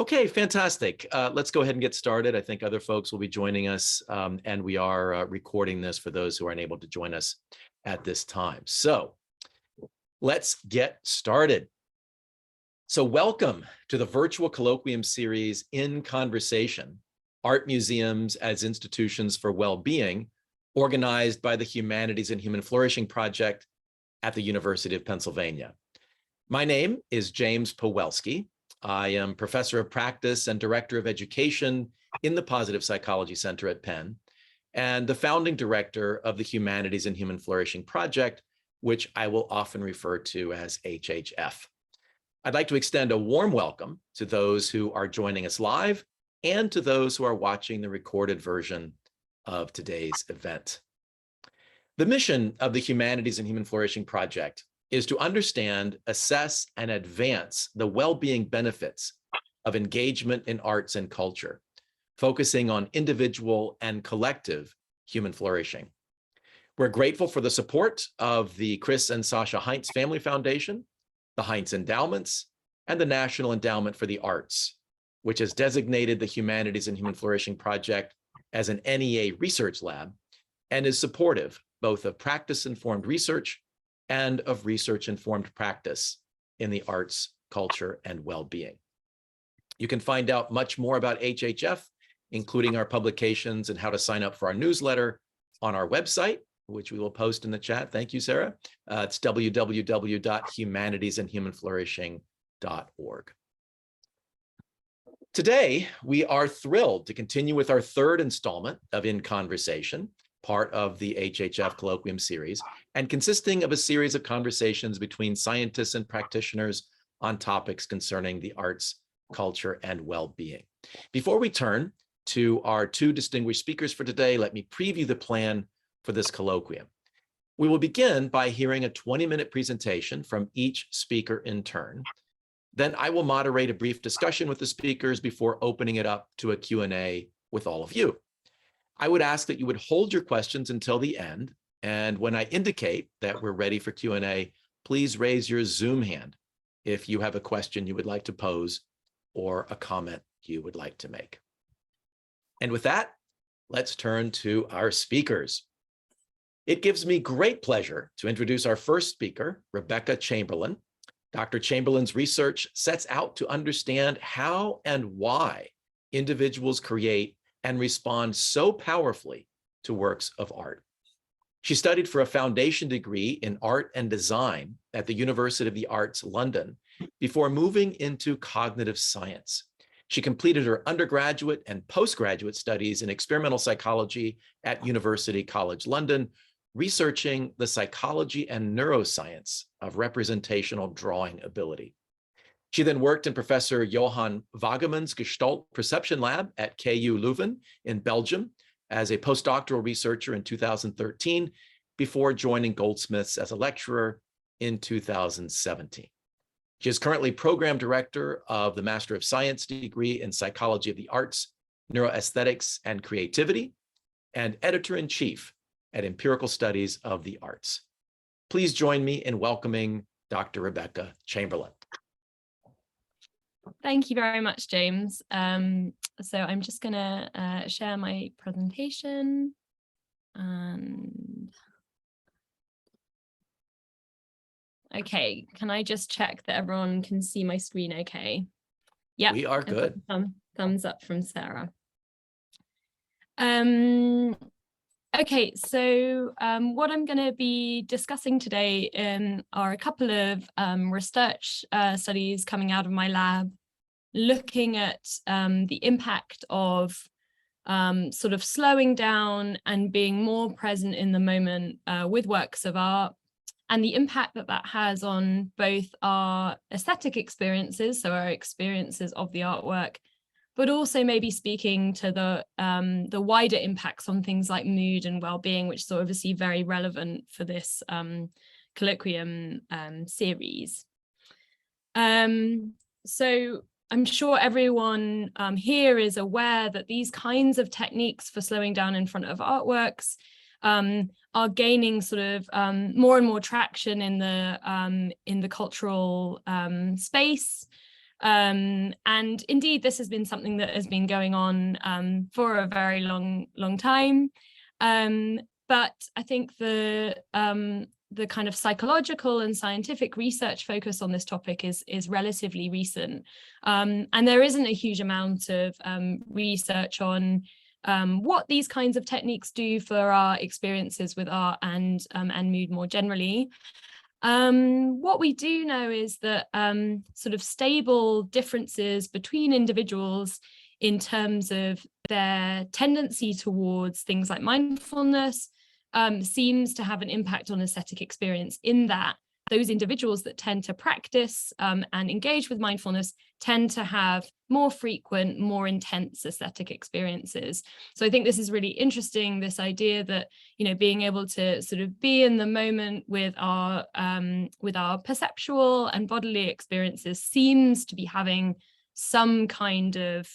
Okay, fantastic. Let's go ahead and get started. I think other folks will be joining us, and we are recording this for those who aren't able to join us at this time. So let's get started. So welcome to the virtual colloquium series In Conversation, Art Museums as Institutions for Well-Being, organized by the Humanities and Human Flourishing Project at the University of Pennsylvania. My name is James Pawelski. I am professor of practice and director of education in the Positive Psychology Center at Penn, and the founding director of the Humanities and Human Flourishing Project, which I will often refer to as HHF. I'd like to extend a warm welcome to those who are joining us live and to those who are watching the recorded version of today's event. The mission of the Humanities and Human Flourishing Project is to understand, assess, and advance the well-being benefits of engagement in arts and culture, focusing on individual and collective human flourishing. We're grateful for the support of the Chris and Sasha Heinz Family Foundation, the Heinz Endowments, and the National Endowment for the Arts, which has designated the Humanities and Human Flourishing Project as an NEA research lab and is supportive both of practice-informed research and of research-informed practice in the arts, culture, and well-being. You can find out much more about HHF, including our publications and how to sign up for our newsletter on our website, which we will post in the chat. Thank you, Sarah. It's www.humanitiesandhumanflourishing.org. Today, we are thrilled to continue with our third installment of In Conversation, part of the HHF Colloquium series, and consisting of a series of conversations between scientists and practitioners on topics concerning the arts, culture, and well-being. Before we turn to our two distinguished speakers for today, let me preview the plan for this colloquium. We will begin by hearing a 20-minute presentation from each speaker in turn. Then I will moderate a brief discussion with the speakers before opening it up to a Q&A with all of you. I would ask that you would hold your questions until the end, and when I indicate that we're ready for Q&A, please raise your Zoom hand if you have a question you would like to pose or a comment you would like to make. And with that, let's turn to our speakers. It gives me great pleasure to introduce our first speaker, Rebecca Chamberlain. Dr. Chamberlain's research sets out to understand how and why individuals create and respond so powerfully to works of art. She studied for a foundation degree in art and design at the University of the Arts, London, before moving into cognitive science. She completed her undergraduate and postgraduate studies in experimental psychology at University College London, researching the psychology and neuroscience of representational drawing ability. She then worked in Professor Johan Vagemann's Gestalt Perception Lab at KU Leuven in Belgium as a postdoctoral researcher in 2013, before joining Goldsmiths as a lecturer in 2017. She is currently program director of the Master of Science degree in Psychology of the Arts, Neuroaesthetics, and Creativity, and editor-in-chief at Empirical Studies of the Arts. Please join me in welcoming Dr. Rebecca Chamberlain. Thank you very much, James. So I'm just going to share my presentation. And okay, can I just check that everyone can see my screen okay? Yeah, we are good. Thumbs up from Sarah. Okay, so what I'm going to be discussing today are a couple of research studies coming out of my lab, looking at the impact of sort of slowing down and being more present in the moment with works of art, and the impact that that has on both our aesthetic experiences, so our experiences of the artwork, but also maybe speaking to the wider impacts on things like mood and well-being, which is obviously very relevant for this colloquium series. So I'm sure everyone here is aware that these kinds of techniques for slowing down in front of artworks are gaining sort of more and more traction in the cultural space. And indeed, this has been something that has been going on for a very long time. But I think the kind of psychological and scientific research focus on this topic is relatively recent. And there isn't a huge amount of research on what these kinds of techniques do for our experiences with art and mood more generally. What we do know is that sort of stable differences between individuals in terms of their tendency towards things like mindfulness seems to have an impact on aesthetic experience, in that those individuals that tend to practice and engage with mindfulness tend to have more frequent, more intense aesthetic experiences. So I think this is really interesting, this idea that, you know, being able to sort of be in the moment with our perceptual and bodily experiences seems to be having some kind of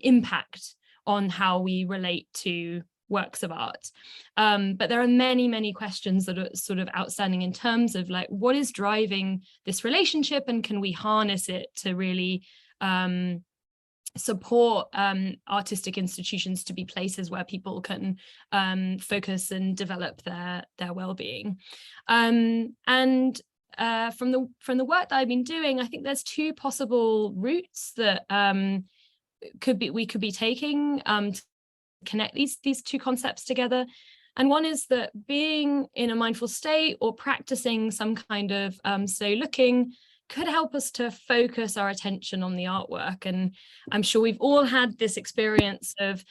impact on how we relate to works of art. But there are many questions that are sort of outstanding in terms of like, what is driving this relationship, and can we harness it to really support artistic institutions to be places where people can focus and develop their well-being. From the work that I've been doing, I think there's two possible routes that we could be taking to connect these two concepts together. And one is that being in a mindful state or practicing some kind of slow looking could help us to focus our attention on the artwork. And I'm sure we've all had this experience of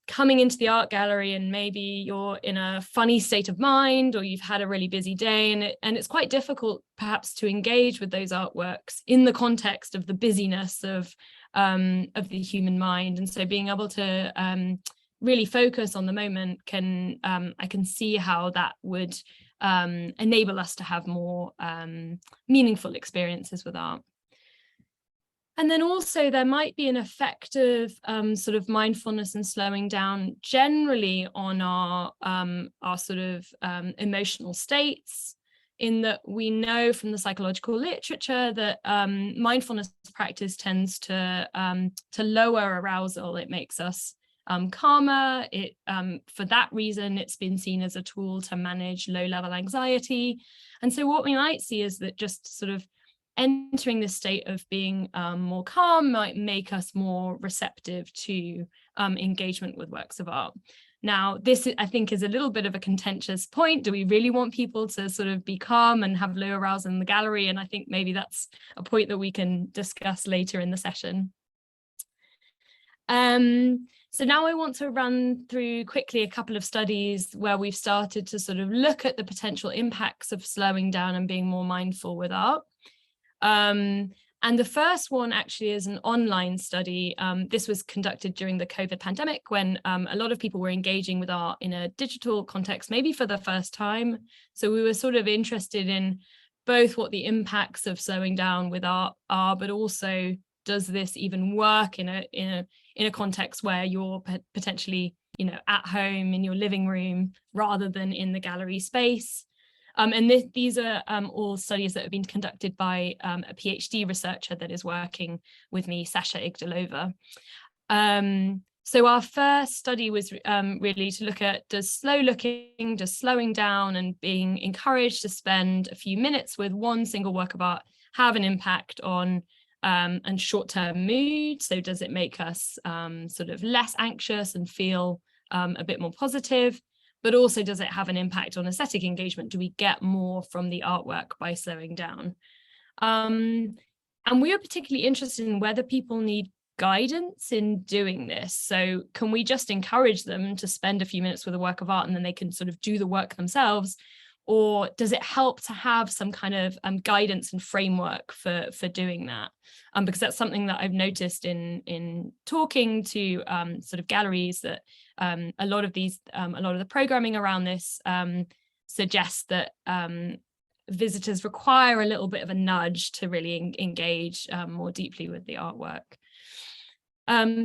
coming into the art gallery and maybe you're in a funny state of mind, or you've had a really busy day, and it's quite difficult perhaps to engage with those artworks in the context of the busyness of the human mind. And so being able to really focus on the moment I can see how that would enable us to have more meaningful experiences with art. And then also there might be an effective sort of mindfulness and slowing down generally on our sort of emotional states, in that we know from the psychological literature that mindfulness practice tends to lower arousal. It makes us calmer. For that reason, it's been seen as a tool to manage low-level anxiety. And so what we might see is that just sort of entering this state of being more calm might make us more receptive to engagement with works of art. Now, this, I think, is a little bit of a contentious point. Do we really want people to sort of be calm and have low arousal in the gallery? And I think maybe that's a point that we can discuss later in the session. So now I want to run through quickly a couple of studies where we've started to sort of look at the potential impacts of slowing down and being more mindful with art. And the first one actually is an online study. This was conducted during the COVID pandemic, when a lot of people were engaging with art in a digital context, maybe for the first time. So we were sort of interested in both what the impacts of slowing down with art are, but also, does this even work in a context where you're potentially, you know, at home in your living room rather than in the gallery space? And these are all studies that have been conducted by a PhD researcher that is working with me, Sasha Igdalova. So our first study was really to look at, does slowing down and being encouraged to spend a few minutes with one single work of art have an impact on and short-term mood? So does it make us sort of less anxious and feel a bit more positive? But also, does it have an impact on aesthetic engagement? Do we get more from the artwork by slowing down? And we are particularly interested in whether people need guidance in doing this. So can we just encourage them to spend a few minutes with a work of art and then they can sort of do the work themselves? Or does it help to have some kind of guidance and framework for doing that? Because that's something that I've noticed in talking to sort of galleries, that a lot of the programming around this suggests that visitors require a little bit of a nudge to really engage more deeply with the artwork.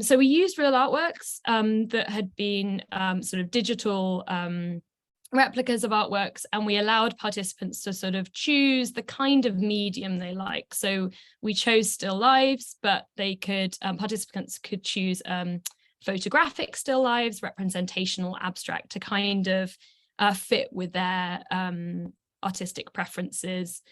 So we used real artworks that had been sort of digital replicas of artworks, and we allowed participants to sort of choose the kind of medium they like. So we chose still lives, but they could, participants could choose photographic still lives, representational, abstract, to kind of fit with their artistic preferences.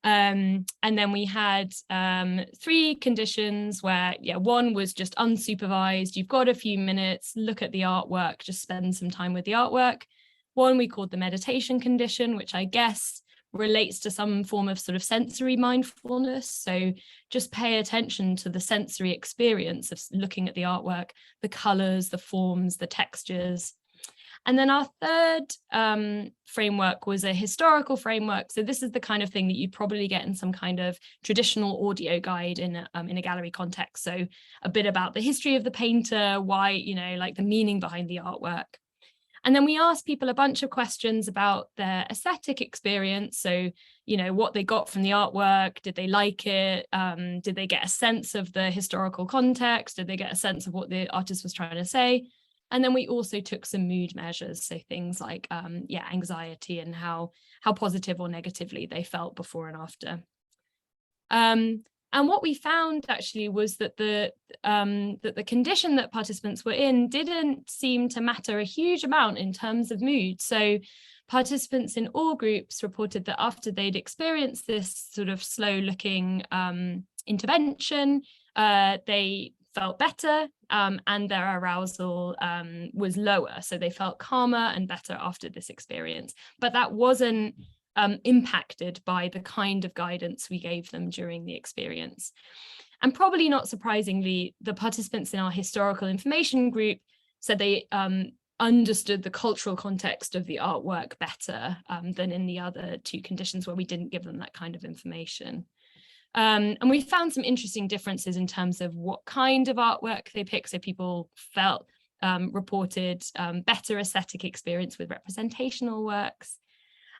And then we had 3 conditions where, one was just unsupervised. You've got a few minutes, look at the artwork, just spend some time with the artwork. One we called the meditation condition, which I guess relates to some form of sort of sensory mindfulness. So just pay attention to the sensory experience of looking at the artwork, the colors, the forms, the textures. And then our third framework was a historical framework. So this is the kind of thing that you'd probably get in some kind of traditional audio guide in a gallery context. So a bit about the history of the painter, why, like the meaning behind the artwork. And then we asked people a bunch of questions about their aesthetic experience. So, what they got from the artwork, did they like it? Did they get a sense of the historical context? Did they get a sense of what the artist was trying to say? And then we also took some mood measures. So things like, anxiety and how positive or negatively they felt before and after. And what we found actually was that the condition that participants were in didn't seem to matter a huge amount in terms of mood. So participants in all groups reported that after they'd experienced this sort of slow looking intervention, they felt better and their arousal was lower. So they felt calmer and better after this experience. But that wasn't impacted by the kind of guidance we gave them during the experience. And probably not surprisingly, the participants in our historical information group said they understood the cultural context of the artwork better than in the other 2 conditions where we didn't give them that kind of information. And we found some interesting differences in terms of what kind of artwork they picked. So people reported better aesthetic experience with representational works.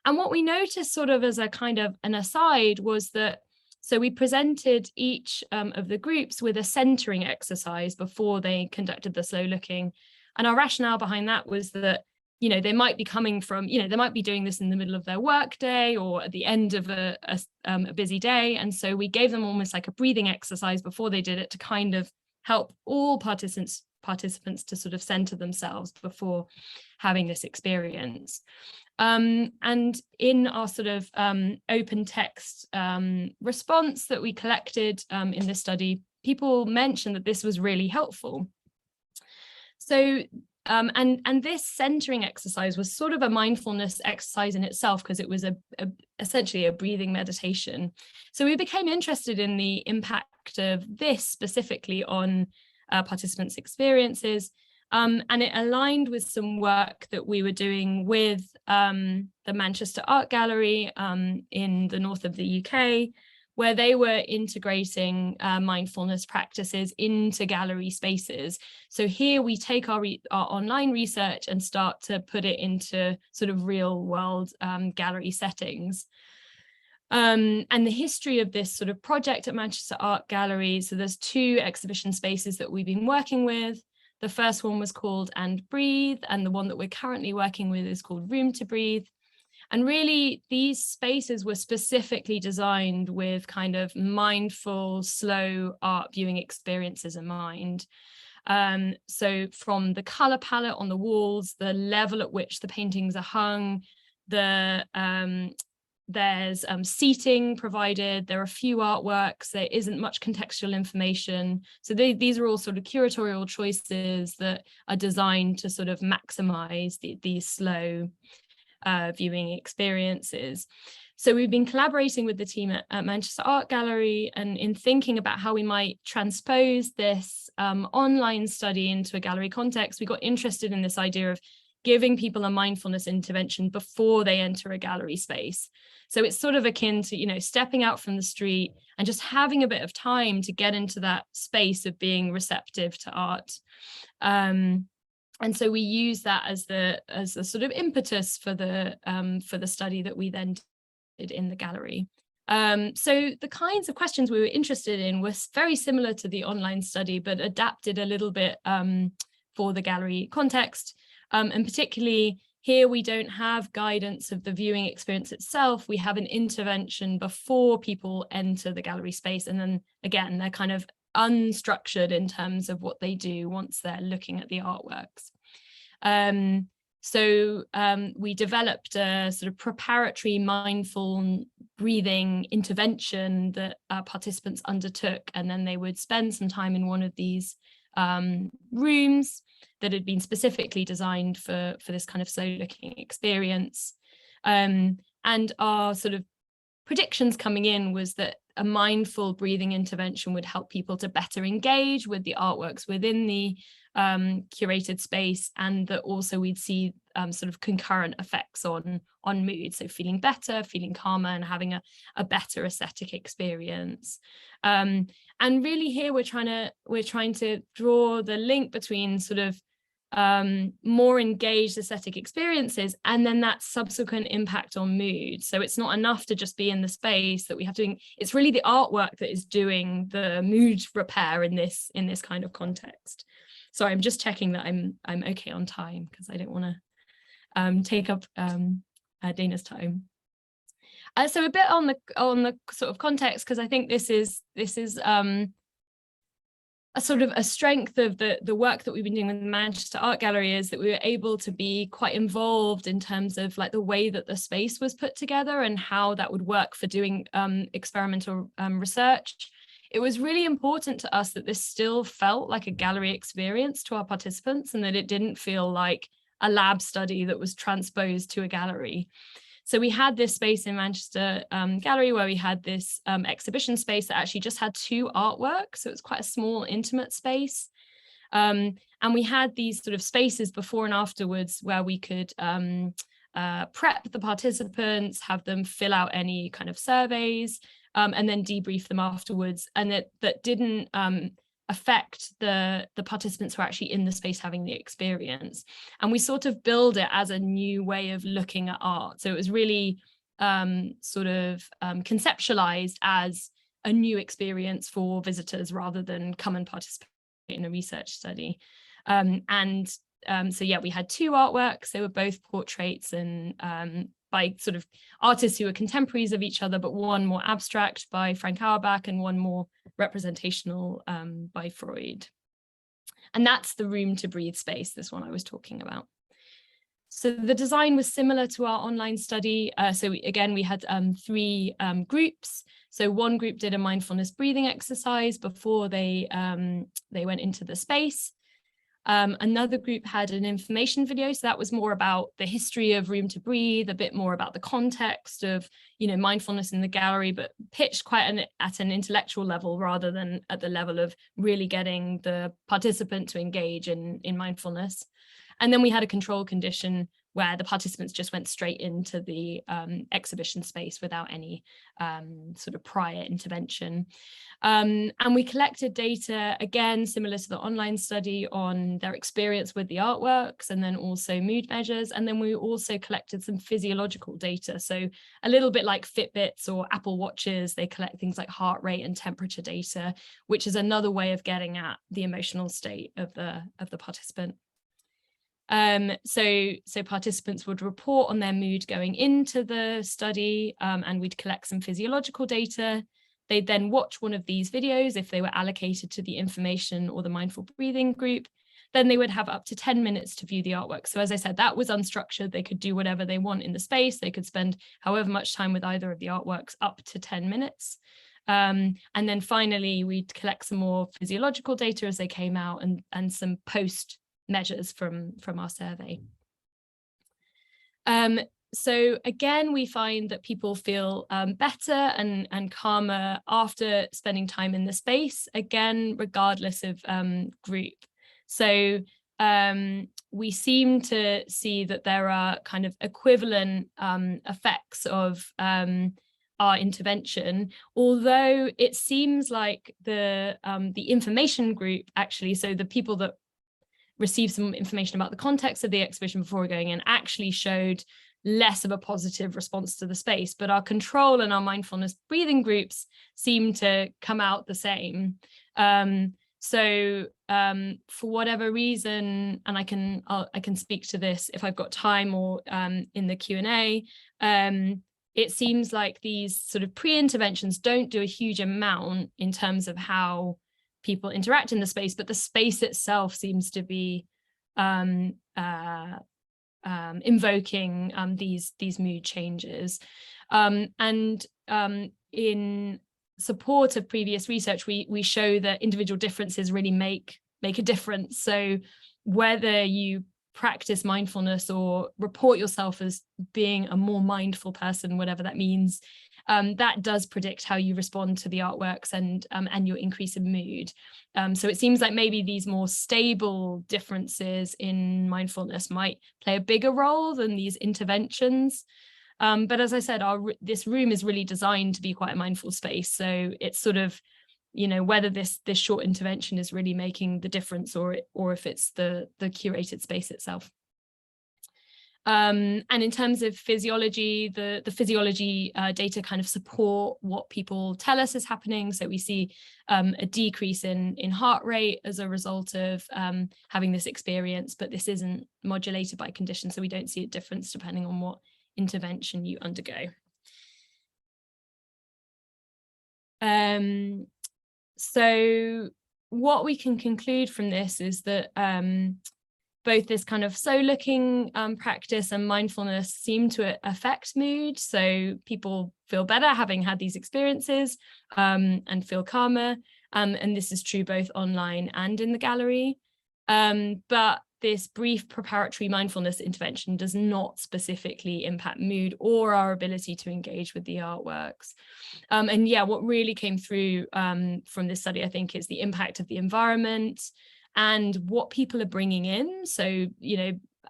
And what we noticed sort of as a kind of an aside was that, so we presented each of the groups with a centering exercise before they conducted the slow looking. And our rationale behind that was that, they might be coming from, they might be doing this in the middle of their work day or at the end of a busy day. And so we gave them almost like a breathing exercise before they did it to kind of help all participants to sort of center themselves before having this experience. And in our sort of open text response that we collected in this study, people mentioned that this was really helpful. So, and this centering exercise was sort of a mindfulness exercise in itself because it was essentially a breathing meditation. So we became interested in the impact of this specifically on participants' experiences. And it aligned with some work that we were doing with the Manchester Art Gallery in the north of the UK, where they were integrating mindfulness practices into gallery spaces. So here we take our online research and start to put it into sort of real world gallery settings. And the history of this sort of project at Manchester Art Gallery, so there's 2 exhibition spaces that we've been working with. The first one was called And Breathe, and the one that we're currently working with is called Room to Breathe. And really, these spaces were specifically designed with kind of mindful, slow art viewing experiences in mind. So from the color palette on the walls, the level at which the paintings are hung, there's seating provided, there are few artworks, there isn't much contextual information. So these are all sort of curatorial choices that are designed to sort of maximize these slow viewing experiences. So we've been collaborating with the team at Manchester Art Gallery and in thinking about how we might transpose this online study into a gallery context. We got interested in this idea of giving people a mindfulness intervention before they enter a gallery space. So it's sort of akin to, stepping out from the street and just having a bit of time to get into that space of being receptive to art. And so we use that as a sort of impetus for the study that we then did in the gallery. So the kinds of questions we were interested in were very similar to the online study, but adapted a little bit for the gallery context. And particularly Here we don't have guidance of the viewing experience itself. We have an intervention before people enter the gallery space. And then again, they're kind of unstructured in terms of what they do once they're looking at the artworks. So we developed a sort of preparatory mindful breathing intervention that participants undertook, and then they would spend some time in one of these rooms that had been specifically designed for this kind of slow looking experience. And our sort of predictions coming in was that a mindful breathing intervention would help people to better engage with the artworks within the curated space, and that also we'd see sort of concurrent effects on mood, so feeling better, feeling calmer, and having a better aesthetic experience. And really here we're trying to draw the link between sort of more engaged aesthetic experiences and then that subsequent impact on mood. So it's not enough to just be in the space, that we have to, it's really the artwork that is doing the mood repair in this kind of context. Sorry, I'm just checking that I'm okay on time, because I don't want to take up Dana's time. So a bit on the sort of context, because I think this is a sort of a strength of the work that we've been doing with the Manchester Art Gallery, is that we were able to be quite involved in terms of like the way that the space was put together and how that would work for doing experimental research. It was really important to us that this still felt like a gallery experience to our participants, and that it didn't feel like a lab study that was transposed to a gallery. So we had this space in Manchester Gallery where we had this exhibition space that actually just had 2 artworks. So it was quite a small, intimate space. And we had these sort of spaces before and afterwards where we could prep the participants, have them fill out any kind of surveys, and then debrief them afterwards. And that didn't affect the participants who are actually in the space having the experience. And we sort of build it as a new way of looking at art. So it was really sort of conceptualized as a new experience for visitors rather than come and participate in a research study. So yeah, we had 2 artworks. They were both portraits and by sort of artists who were contemporaries of each other, but one more abstract by Frank Auerbach and one more representational by Freud. And that's the room to breathe space, this one I was talking about. So the design was similar to our online study. We had 3 groups. So one group did a mindfulness breathing exercise before they went into the space. Another group had an information video, so that was more about the history of Room to Breathe, a bit more about the context of, mindfulness in the gallery, but pitched quite at an intellectual level rather than at the level of really getting the participant to engage in mindfulness. And then we had a control condition where the participants just went straight into the exhibition space without any sort of prior intervention. And we collected data, again, similar to the online study, on their experience with the artworks, and then also mood measures. And then we also collected some physiological data. So a little bit like Fitbits or Apple Watches, they collect things like heart rate and temperature data, which is another way of getting at the emotional state of the participant. So participants would report on their mood going into the study, and we'd collect some physiological data. They'd then watch one of these videos if they were allocated to the information or the mindful breathing group. Then they would have up to 10 minutes to view the artwork. So as I said, that was unstructured. They could do whatever they want in the space. They could spend however much time with either of the artworks, up to 10 minutes. And then finally, we'd collect some more physiological data as they came out, and some post measures from our survey. So again, we find that people feel better and calmer after spending time in the space, again, regardless of group. So we seem to see that there are kind of equivalent effects of our intervention, although it seems like the information group actually, so the people that received some information about the context of the exhibition before going in, actually showed less of a positive response to the space, but our control and our mindfulness breathing groups seem to come out the same. So for whatever reason, and I can speak to this if I've got time or in the Q&A, it seems like these sort of pre-interventions don't do a huge amount in terms of how people interact in the space, but the space itself seems to be invoking these mood changes. And in support of previous research, we show that individual differences really make a difference. So whether you practice mindfulness or report yourself as being a more mindful person, whatever that means, that does predict how you respond to the artworks and your increase in mood. So it seems like maybe these more stable differences in mindfulness might play a bigger role than these interventions. But as I said, this room is really designed to be quite a mindful space. So it's sort of, whether this short intervention is really making the difference or if it's the curated space itself. And in terms of physiology, the physiology data kind of support what people tell us is happening. So we see a decrease in heart rate as a result of having this experience, but this isn't modulated by condition. So we don't see a difference depending on what intervention you undergo. So what we can conclude from this is that both this kind of looking practice and mindfulness seem to affect mood. So people feel better having had these experiences and feel calmer. And this is true both online and in the gallery. But this brief preparatory mindfulness intervention does not specifically impact mood or our ability to engage with the artworks. And yeah, what really came through from this study, I think, is the impact of the environment and what people are bringing in. So,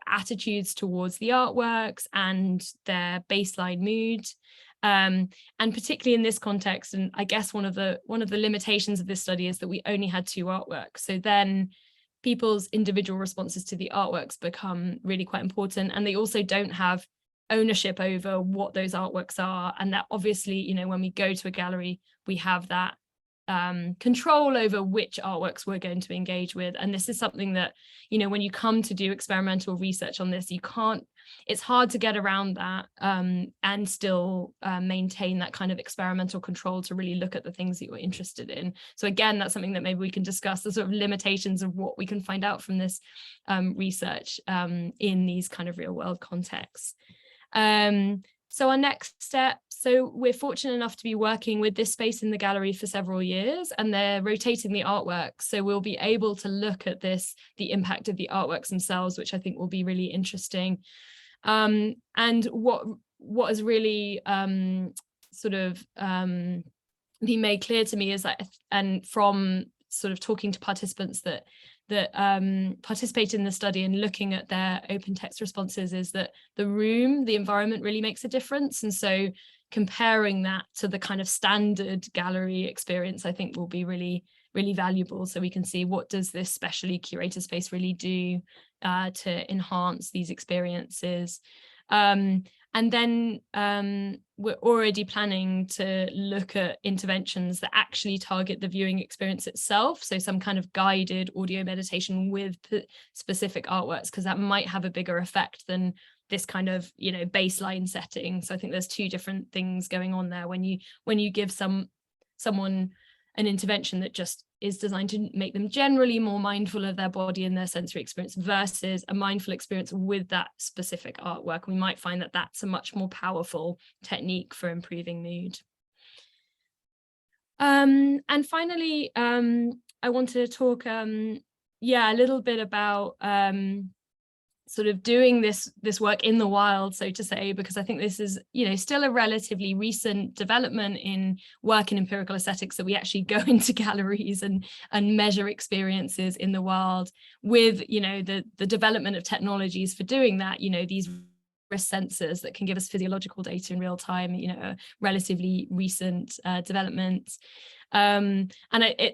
attitudes towards the artworks and their baseline mood. And particularly in this context, and I guess one of the limitations of this study is that we only had 2 artworks. So then people's individual responses to the artworks become really quite important. And they also don't have ownership over what those artworks are. And that obviously, when we go to a gallery, we have that control over which artworks we're going to engage with. And this is something that, when you come to do experimental research on this, it's hard to get around that and still maintain that kind of experimental control to really look at the things that you're interested in. So again, that's something that maybe we can discuss, the sort of limitations of what we can find out from this research in these kind of real world contexts. So our next step, so we're fortunate enough to be working with this space in the gallery for several years, and they're rotating the artwork. So we'll be able to look at the impact of the artworks themselves, which I think will be really interesting. And what has really sort of been made clear to me is that, and from sort of talking to participants that participate in the study and looking at their open text responses, is that the environment really makes a difference. And so comparing that to the kind of standard gallery experience, I think will be really, really valuable. So we can see, what does this specially curated space really do to enhance these experiences? And then we're already planning to look at interventions that actually target the viewing experience itself. So some kind of guided audio meditation with specific artworks, because that might have a bigger effect than this kind of, baseline setting. So I think there's 2 different things going on there. When you give someone an intervention that just is designed to make them generally more mindful of their body and their sensory experience, versus a mindful experience with that specific artwork, we might find that that's a much more powerful technique for improving mood. And finally, I wanted to talk a little bit about sort of doing this work in the wild, so to say, because I think this is, still a relatively recent development in work in empirical aesthetics, that we actually go into galleries and measure experiences in the wild with, the development of technologies for doing that, these wrist sensors that can give us physiological data in real time, a relatively recent development. And I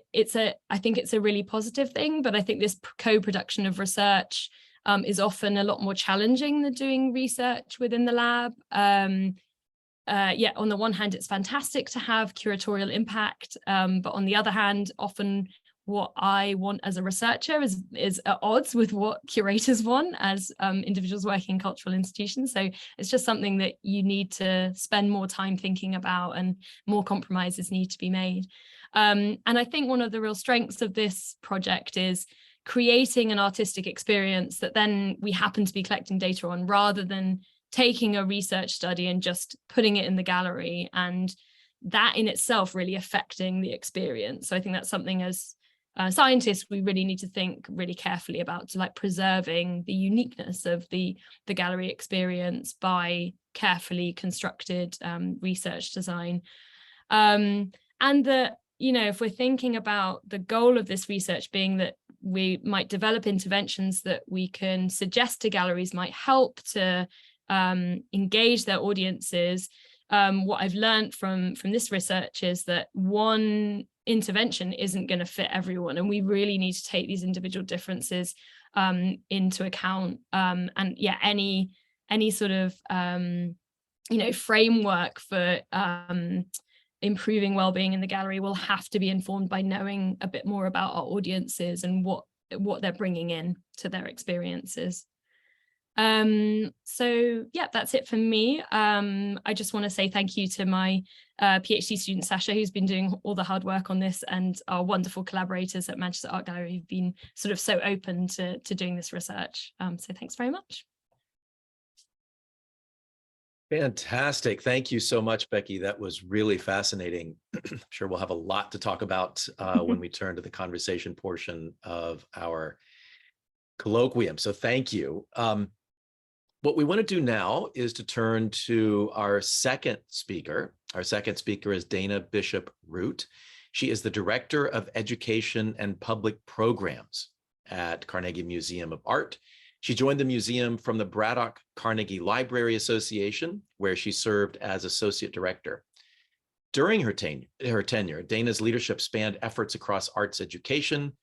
think it's a really positive thing, but I think this co-production of research is often a lot more challenging than doing research within the lab. On the one hand, it's fantastic to have curatorial impact, but on the other hand, often what I want as a researcher is at odds with what curators want as individuals working in cultural institutions. So it's just something that you need to spend more time thinking about, and more compromises need to be made. And I think one of the real strengths of this project is creating an artistic experience that then we happen to be collecting data on, rather than taking a research study and just putting it in the gallery, and that in itself really affecting the experience. So I think that's something as scientists we really need to think really carefully about, to like preserving the uniqueness of the gallery experience by carefully constructed research design. And that, you know, if we're thinking about the goal of this research being that we might develop interventions that we can suggest to galleries might help to engage their audiences, what I've learned from this research is that one intervention isn't going to fit everyone, and we really need to take these individual differences into account. And yeah, any sort of you know, framework for improving well-being in the gallery will have to be informed by knowing a bit more about our audiences and what they're bringing in to their experiences. So yeah, that's it for me. I just want to say thank you to my PhD student Sasha, who's been doing all the hard work on this, and our wonderful collaborators at Manchester Art Gallery who've been sort of so open to doing this research. So thanks very much. Fantastic. Thank you so much, Becky. That was really fascinating. I'm sure we'll have a lot to talk about when we turn to the conversation portion of our colloquium. So thank you. What we want to do now is to turn to our second speaker. Our second speaker is Dana Bishop-Root. She is the Director of Education and Public Programs at Carnegie Museum of Art. She joined the museum from the Braddock Carnegie Library Association, where she served as Associate Director. During her tenure, Dana's leadership spanned efforts across arts education,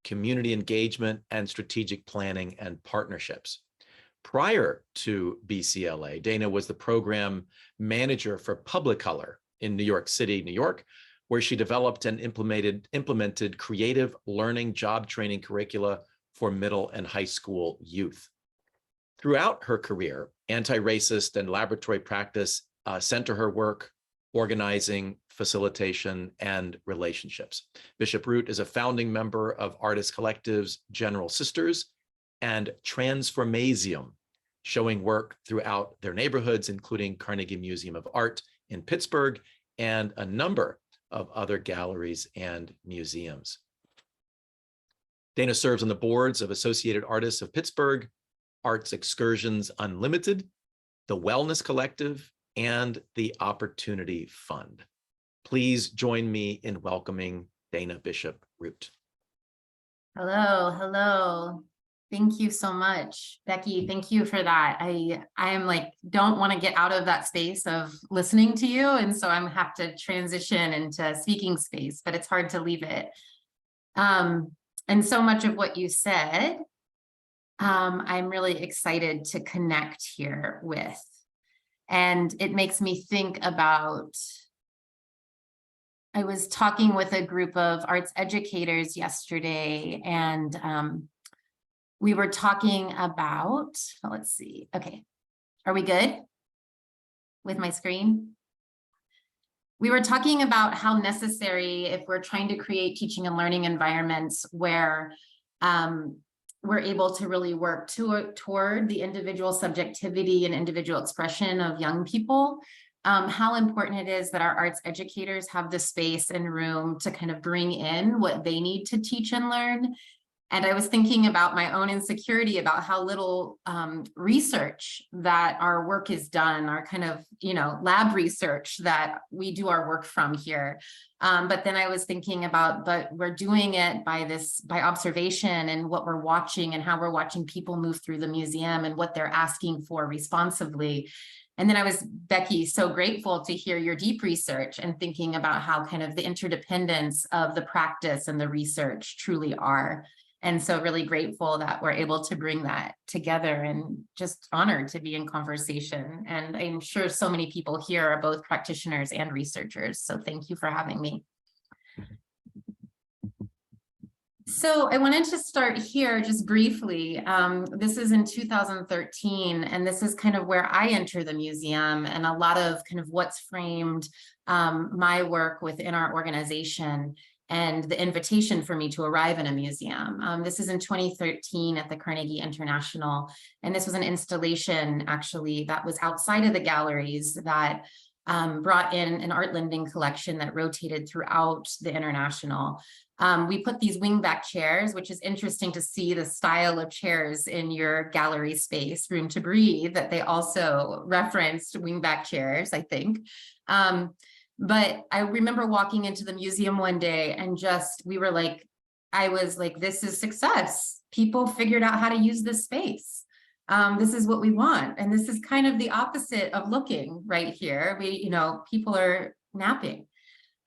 community engagement, and strategic planning and partnerships. Prior to BCLA, Dana was the program manager for Publicolor in New York City, New York, where she developed and implemented creative learning job training curricula for middle and high school youth. Throughout her career, anti-racist and laboratory practice center her work, organizing, facilitation, and relationships. Bishop-Root is a founding member of artist collectives General Sisters and Transformasium, showing work throughout their neighborhoods, including Carnegie Museum of Art in Pittsburgh and a number of other galleries and museums. Dana serves on the boards of Associated Artists of Pittsburgh, Arts Excursions Unlimited, the Wellness Collective, and the Opportunity Fund. Please join me in welcoming Dana Bishop-Root. Hello, hello. Thank you so much, Becky. Thank you for that. I am like, don't want to get out of that space of listening to you. And so I'm have to transition into speaking space, but it's hard to leave it. And so much of what you said, I'm really excited to connect here with. And it makes me think about, I was talking with a group of arts educators yesterday, and we were talking about, let's see, okay, are we good with my screen? We were talking about how necessary, if we're trying to create teaching and learning environments where we're able to really work toward the individual subjectivity and individual expression of young people, how important it is that our arts educators have the space and room to kind of bring in what they need to teach and learn. And I was thinking about my own insecurity about how little research that our work is done, our kind of, lab research that we do our work from here. But then I was thinking about, but we're doing it by observation and what we're watching and how we're watching people move through the museum and what they're asking for responsively. And then I was, Becky, so grateful to hear your deep research and thinking about how kind of the interdependence of the practice and the research truly are. And so really grateful that we're able to bring that together, and just honored to be in conversation. And I'm sure so many people here are both practitioners and researchers. So thank you for having me. So I wanted to start here just briefly. This is in 2013, and this is kind of where I enter the museum and a lot of kind of what's framed my work within our organization and the invitation for me to arrive in a museum. This is in 2013 at the Carnegie International, and this was an installation actually that was outside of the galleries that brought in an art lending collection that rotated throughout the International. We put these wingback chairs, which is interesting to see the style of chairs in your gallery space, Room to Breathe, that they also referenced wingback chairs, I think. But I remember walking into the museum one day and I was like, this is success. People figured out how to use this space. This is what we want. And this is kind of the opposite of looking right here. People are napping.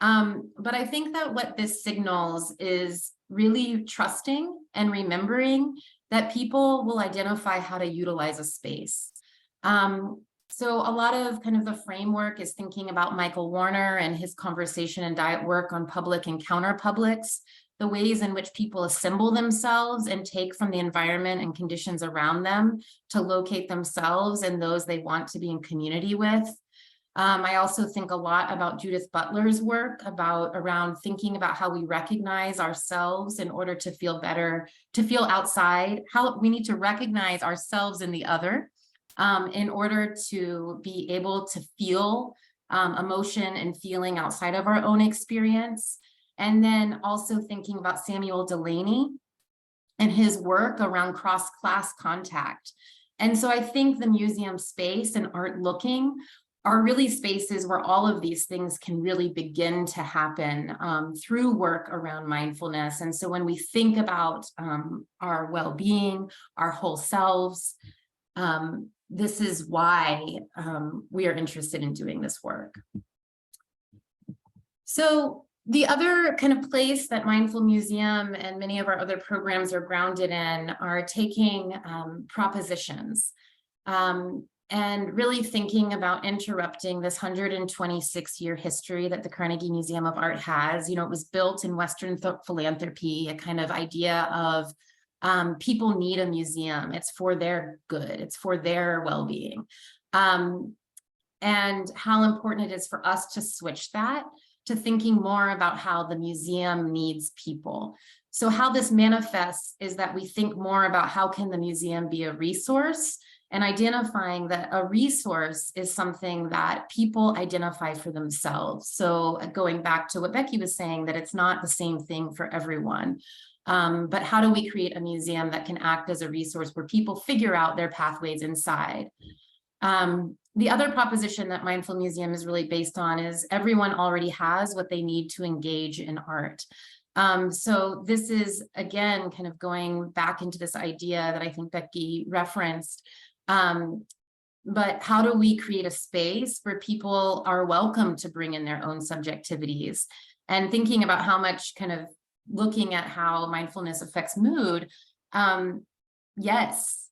But I think that what this signals is really trusting and remembering that people will identify how to utilize a space. So a lot of kind of the framework is thinking about Michael Warner and his conversation and diet work on public and counterpublics, the ways in which people assemble themselves and take from the environment and conditions around them to locate themselves and those they want to be in community with. I also think a lot about Judith Butler's work around thinking about how we recognize ourselves in order to feel better, to feel outside, how we need to recognize ourselves in the other in order to be able to feel emotion and feeling outside of our own experience. And then also thinking about Samuel Delaney and his work around cross-class contact. And so I think the museum space and art looking are really spaces where all of these things can really begin to happen through work around mindfulness. And so when we think about our well-being, our whole selves, this is why we are interested in doing this work. So the other kind of place that Mindful Museum and many of our other programs are grounded in are taking propositions. And really thinking about interrupting this 126-year history that the Carnegie Museum of Art has. It was built in Western philanthropy, a kind of idea of people need a museum. It's for their good. It's for their well-being. And how important it is for us to switch that to thinking more about how the museum needs people. So how this manifests is that we think more about how can the museum be a resource, and identifying that a resource is something that people identify for themselves. So going back to what Becky was saying, that it's not the same thing for everyone. But how do we create a museum that can act as a resource where people figure out their pathways inside? The other proposition that Mindful Museum is really based on is everyone already has what they need to engage in art. So this is, again, kind of going back into this idea that I think Becky referenced. But how do we create a space where people are welcome to bring in their own subjectivities, and thinking about how much kind of looking at how mindfulness affects mood. Yes,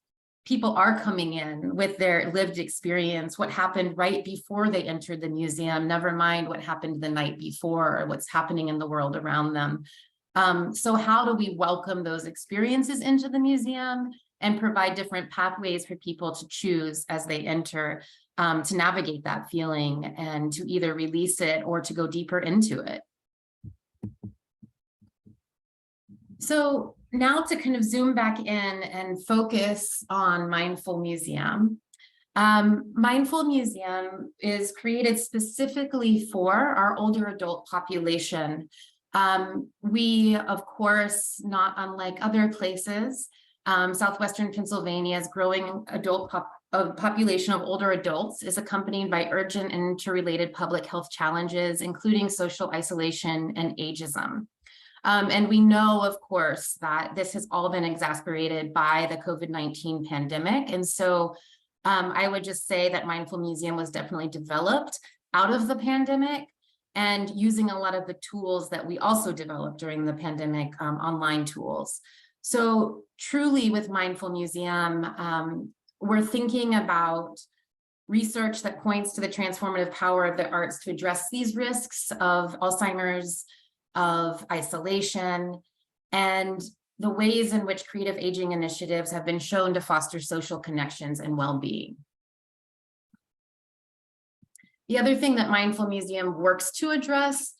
people are coming in with their lived experience, what happened right before they entered the museum, never mind what happened the night before or what's happening in the world around them. So how do we welcome those experiences into the museum and provide different pathways for people to choose as they enter to navigate that feeling and to either release it or to go deeper into it? So now to kind of zoom back in and focus on Mindful Museum. Mindful Museum is created specifically for our older adult population. We, of course, not unlike other places, Southwestern Pennsylvania's growing adult population of older adults is accompanied by urgent and interrelated public health challenges, including social isolation and ageism. And we know, of course, that this has all been exacerbated by the COVID-19 pandemic. And so I would just say that Mindful Museum was definitely developed out of the pandemic and using a lot of the tools that we also developed during the pandemic, online tools. So truly with Mindful Museum, we're thinking about research that points to the transformative power of the arts to address these risks of Alzheimer's, of isolation, and the ways in which creative aging initiatives have been shown to foster social connections and well-being. The other thing that Mindful Museum works to address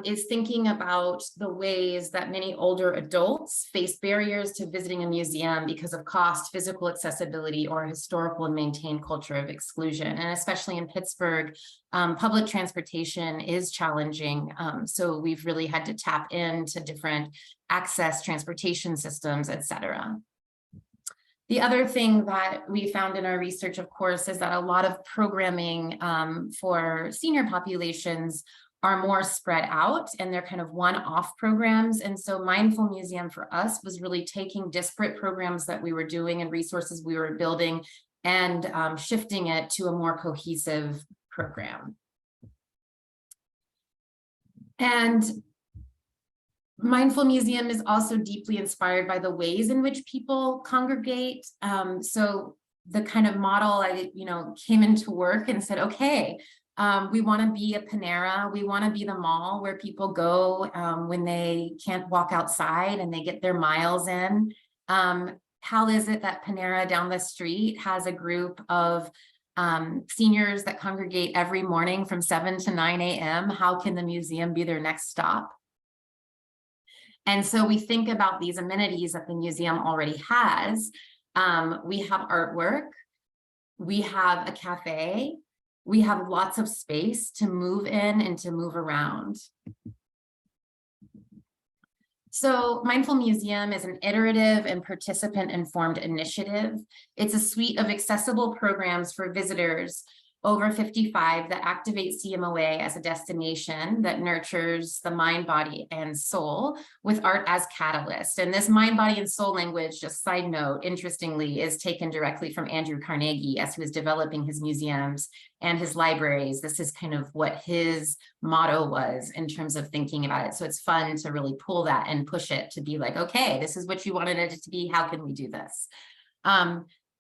is thinking about the ways that many older adults face barriers to visiting a museum because of cost, physical accessibility, or historical and maintained culture of exclusion. And especially in Pittsburgh, public transportation is challenging. So we've really had to tap into different access transportation systems, et cetera. The other thing that we found in our research, of course, is that a lot of programming for senior populations are more spread out, and they're kind of one-off programs. And so Mindful Museum for us was really taking disparate programs that we were doing and resources we were building and shifting it to a more cohesive program. And Mindful Museum is also deeply inspired by the ways in which people congregate. So the kind of model I came into work and said, okay, we want to be a Panera. We want to be the mall where people go when they can't walk outside and they get their miles in. How is it that Panera down the street has a group of seniors that congregate every morning from 7 to 9 a.m.? How can the museum be their next stop? And so we think about these amenities that the museum already has. We have artwork, we have a cafe, we have lots of space to move in and to move around. So Mindful Museum is an iterative and participant-informed initiative. It's a suite of accessible programs for visitors over 55 that activate CMOA as a destination that nurtures the mind, body, and soul with art as catalyst. And this mind, body, and soul language, just side note, interestingly, is taken directly from Andrew Carnegie as he was developing his museums and his libraries. This is kind of what his motto was in terms of thinking about it. So it's fun to really pull that and push it to be like, okay, this is what you wanted it to be. How can we do this?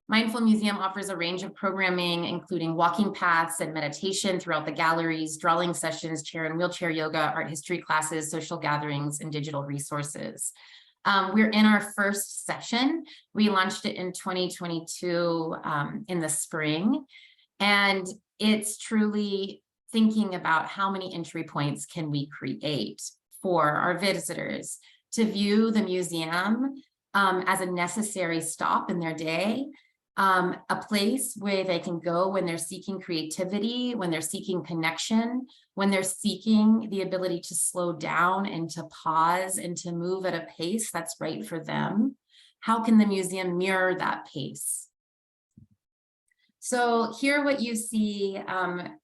Mindful Museum offers a range of programming, including walking paths and meditation throughout the galleries, drawing sessions, chair and wheelchair yoga, art history classes, social gatherings, and digital resources. We're in our first session. We launched it in 2022 in the spring, and it's truly thinking about how many entry points can we create for our visitors to view the museum as a necessary stop in their day. A place where they can go when they're seeking creativity, when they're seeking connection, when they're seeking the ability to slow down and to pause and to move at a pace that's right for them. How can the museum mirror that pace? So here what you see,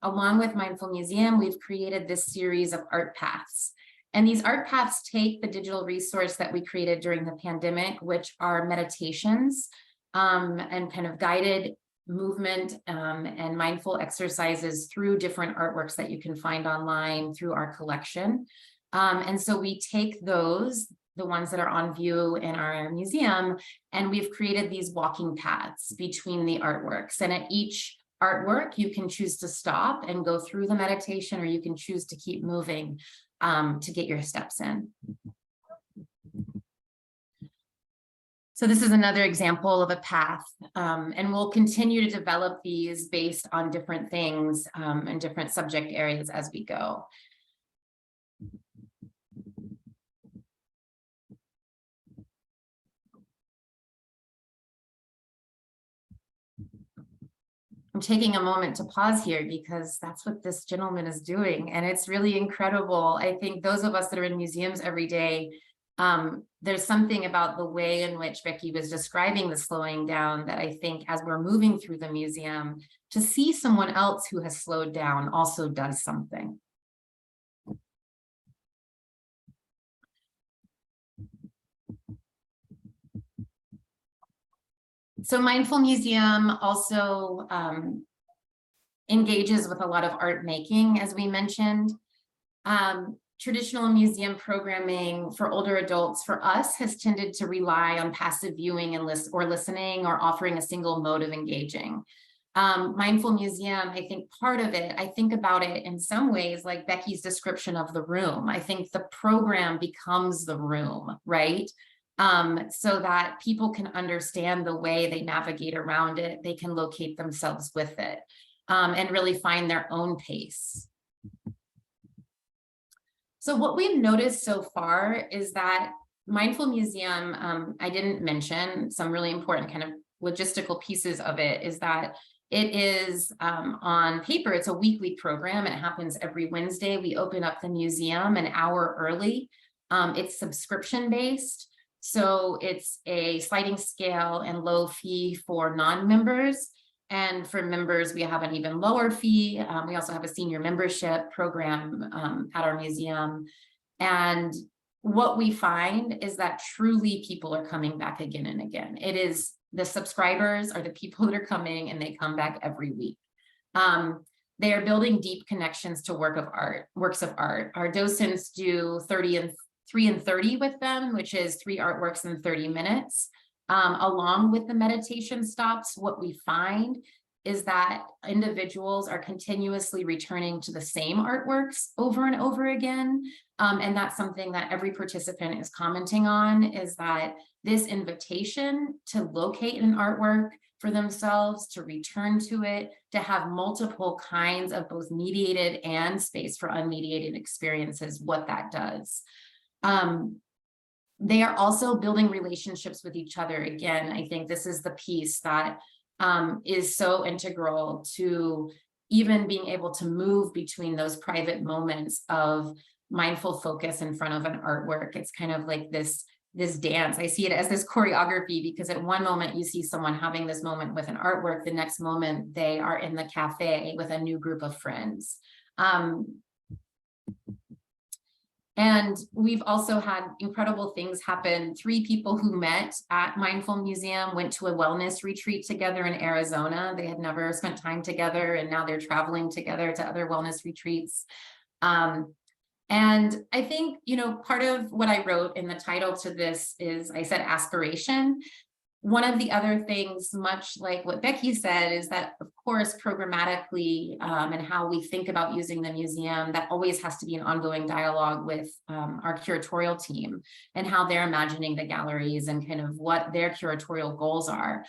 along with Mindful Museum, we've created this series of art paths. And these art paths take the digital resource that we created during the pandemic, which are meditations, and kind of guided movement and mindful exercises through different artworks that you can find online through our collection. And so we take those, the ones that are on view in our museum, and we've created these walking paths between the artworks. And at each artwork, you can choose to stop and go through the meditation, or you can choose to keep moving to get your steps in. So this is another example of a path, and we'll continue to develop these based on different things and different subject areas as we go. I'm taking a moment to pause here because that's what this gentleman is doing, and it's really incredible. I think those of us that are in museums every day, there's something about the way in which Becky was describing the slowing down that I think as we're moving through the museum, to see someone else who has slowed down also does something. So Mindful Museum also engages with a lot of art making, as we mentioned. Traditional museum programming for older adults for us has tended to rely on passive viewing and listening or offering a single mode of engaging. Mindful Museum, I think part of it, I think about it in some ways like Becky's description of the room. I think the program becomes the room, right? So that people can understand the way they navigate around it, they can locate themselves with it, and really find their own pace. So what we've noticed so far is that Mindful Museum, I didn't mention some really important kind of logistical pieces of it, is that it is on paper, it's a weekly program. It happens every Wednesday. We open up the museum an hour early. It's subscription based. So it's a sliding scale and low fee for non-members. And for members, we have an even lower fee. We also have a senior membership program at our museum. And what we find is that truly people are coming back again and again. It is the subscribers are the people that are coming, and they come back every week. They are building deep connections to works of art. Our docents do 3 and 30 with them, which is 3 artworks in 30 minutes. Along with the meditation stops, what we find is that individuals are continuously returning to the same artworks over and over again. And that's something that every participant is commenting on, is that this invitation to locate an artwork for themselves, to return to it, to have multiple kinds of both mediated and space for unmediated experiences, what that does. They are also building relationships with each other. Again, I think this is the piece that is so integral to even being able to move between those private moments of mindful focus in front of an artwork. It's kind of like this dance. I see it as this choreography, because at one moment you see someone having this moment with an artwork, the next moment they are in the cafe with a new group of friends. And we've also had incredible things happen. 3 people who met at Mindful Museum went to a wellness retreat together in Arizona. They had never spent time together, and now they're traveling together to other wellness retreats. And I think, part of what I wrote in the title to this is, I said aspiration. One of the other things, much like what Becky said, is that, of course, programmatically and how we think about using the museum, that always has to be an ongoing dialogue with our curatorial team and how they're imagining the galleries and kind of what their curatorial goals are.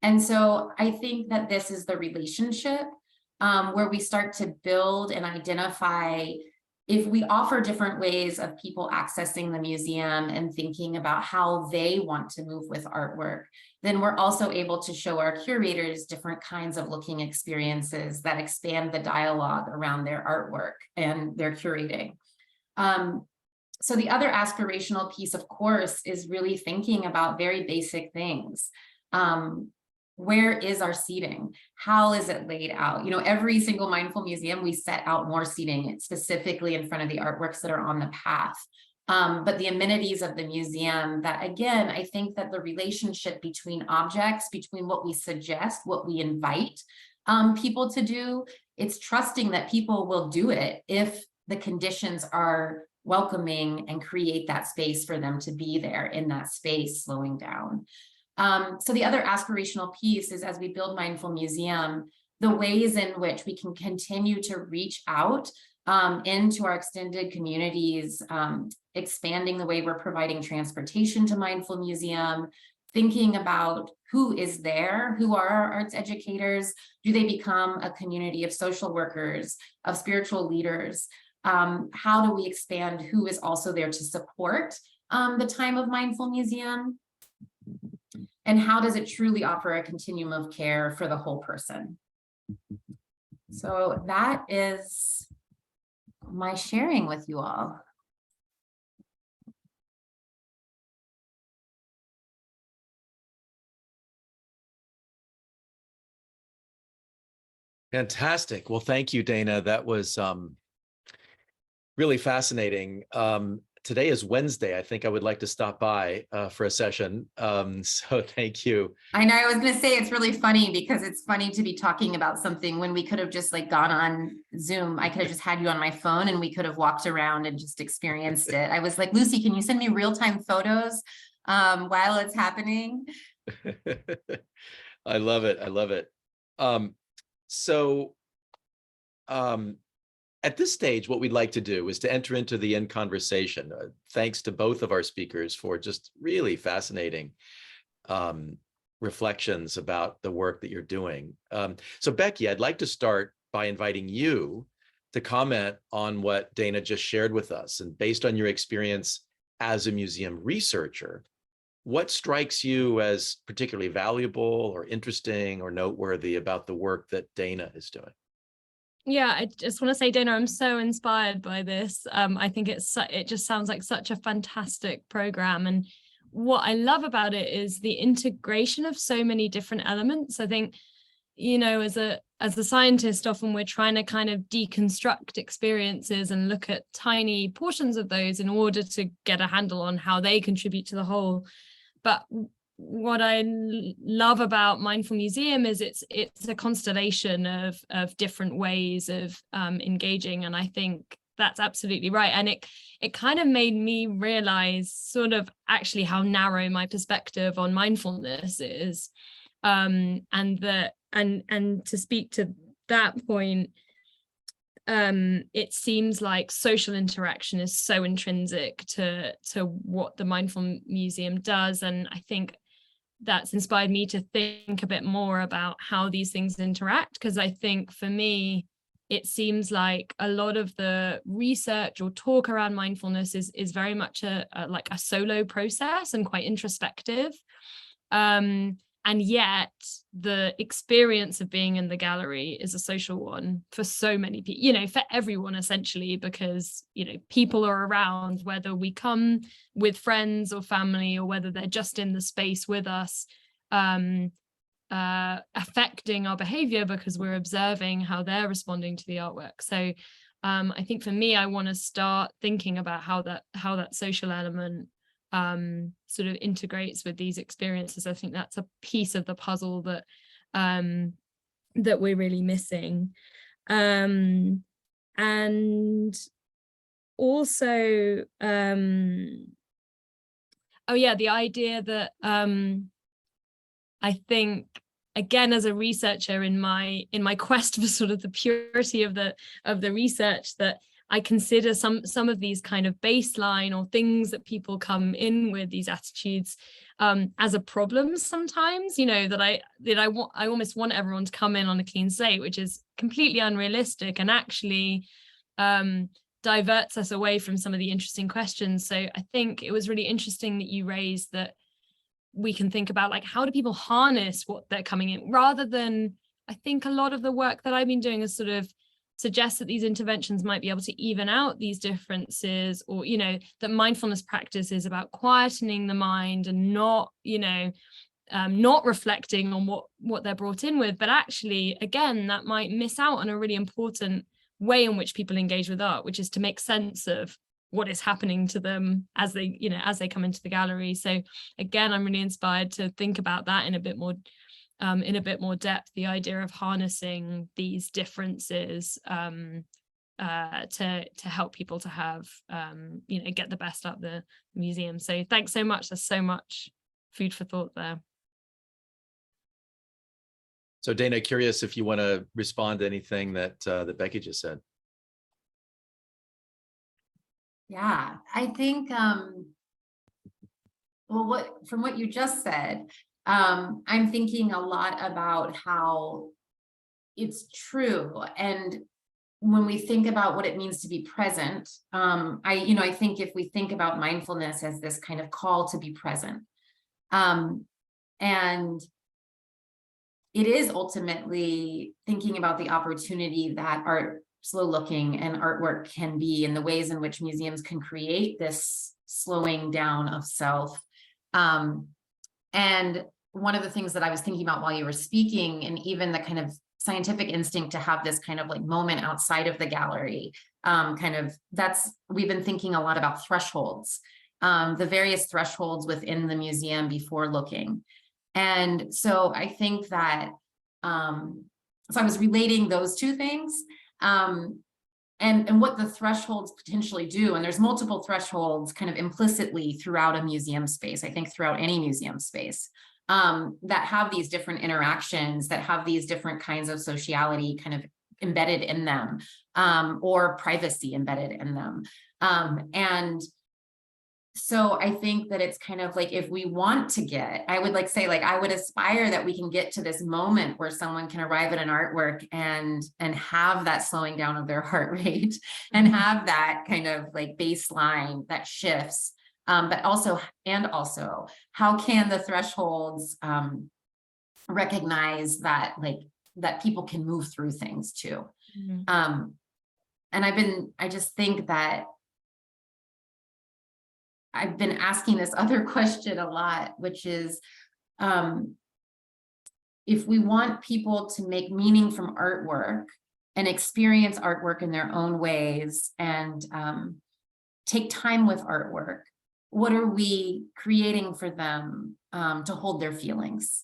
And so I think that this is the relationship where we start to build and identify, if we offer different ways of people accessing the museum and thinking about how they want to move with artwork, then we're also able to show our curators different kinds of looking experiences that expand the dialogue around their artwork and their curating. So the other aspirational piece, of course, is really thinking about very basic things. Where is our seating? How is it laid out? Every single Mindful Museum, we set out more seating specifically in front of the artworks that are on the path. But the amenities of the museum, that again, I think that the relationship between objects, between what we suggest, what we invite people to do, it's trusting that people will do it if the conditions are welcoming and create that space for them to be there in that space, slowing down. So the other aspirational piece is, as we build Mindful Museum, the ways in which we can continue to reach out into our extended communities, expanding the way we're providing transportation to Mindful Museum, thinking about who is there, who are our arts educators, do they become a community of social workers, of spiritual leaders? How do we expand who is also there to support the time of Mindful Museum? And how does it truly offer a continuum of care for the whole person? So that is my sharing with you all. Fantastic. Well, thank you, Dana. That was really fascinating. Today is Wednesday. I think I would like to stop by for a session. So thank you. I know, I was going to say, it's really funny because it's funny to be talking about something when we could have just gone on Zoom. I could have just had you on my phone and we could have walked around and just experienced it. I was like, Lucy, can you send me real-time photos while it's happening? I love it. I love it. So at this stage, what we'd like to do is to enter into the in conversation. Thanks to both of our speakers for just really fascinating reflections about the work that you're doing. So Becky, I'd like to start by inviting you to comment on what Dana just shared with us. And based on your experience as a museum researcher, what strikes you as particularly valuable or interesting or noteworthy about the work that Dana is doing? Yeah, I just want to say, Dana, I'm so inspired by this. I think it just sounds like such a fantastic program. And what I love about it is the integration of so many different elements. I think, you know, as a scientist, often we're trying to kind of deconstruct experiences and look at tiny portions of those in order to get a handle on how they contribute to the whole. But what I love about Mindful Museum is it's a constellation of different ways of engaging, and I think that's absolutely right. And it kind of made me realize sort of actually how narrow my perspective on mindfulness is, and to speak to that point, it seems like social interaction is so intrinsic to what the Mindful Museum does, and I think that's inspired me to think a bit more about how these things interact, because I think for me it seems like a lot of the research or talk around mindfulness is very much like a solo process and quite introspective, and yet the experience of being in the gallery is a social one for so many people, you know, for everyone essentially, because, you know, people are around, whether we come with friends or family or whether they're just in the space with us, affecting our behavior because we're observing how they're responding to the artwork. So I think for me, I want to start thinking about how that social element sort of integrates with these experiences. I think that's a piece of the puzzle that that we're really missing. And also, oh yeah, the idea that I think, again, as a researcher in my quest for sort of the purity of the research, that I consider some of these kind of baseline or things that people come in with, these attitudes, as a problem sometimes, you know, that I almost want everyone to come in on a clean slate, which is completely unrealistic and actually diverts us away from some of the interesting questions. So I think it was really interesting that you raised that we can think about, like, how do people harness what they're coming in, rather than, I think a lot of the work that I've been doing is sort of suggests that these interventions might be able to even out these differences, or, you know, that mindfulness practice is about quietening the mind and not, you know, not reflecting on what they're brought in with. But actually, again, that might miss out on a really important way in which people engage with art, which is to make sense of what is happening to them as they, you know, as they come into the gallery. So again, I'm really inspired to think about that in a bit more depth, the idea of harnessing these differences to help people to have, you know, get the best out of the museum. So thanks so much. There's so much food for thought there. So Dana, curious if you want to respond to anything that that Becky just said. Yeah, I think, well, from what you just said, I'm thinking a lot about how it's true. And when we think about what it means to be present, I think if we think about mindfulness as this kind of call to be present, and it is ultimately thinking about the opportunity that art, slow looking, and artwork can be, and the ways in which museums can create this slowing down of self. And one of the things that I was thinking about while you were speaking, and even the kind of scientific instinct to have this kind of like moment outside of the gallery, we've been thinking a lot about thresholds, the various thresholds within the museum before looking. And so I think that, so I was relating those two things, and what the thresholds potentially do. And there's multiple thresholds kind of implicitly throughout a museum space, I think throughout any museum space. that have these different interactions, that have these different kinds of sociality kind of embedded in them, or privacy embedded in them. And so I think that it's kind of like, if we want to get, I would like say, like, I would aspire that we can get to this moment where someone can arrive at an artwork and have that slowing down of their heart rate and have that kind of like baseline that shifts. But also, how can the thresholds recognize that, like, that people can move through things too. And I just think that I've been asking this other question a lot, which is, if we want people to make meaning from artwork and experience artwork in their own ways and take time with artwork, what are we creating for them to hold their feelings?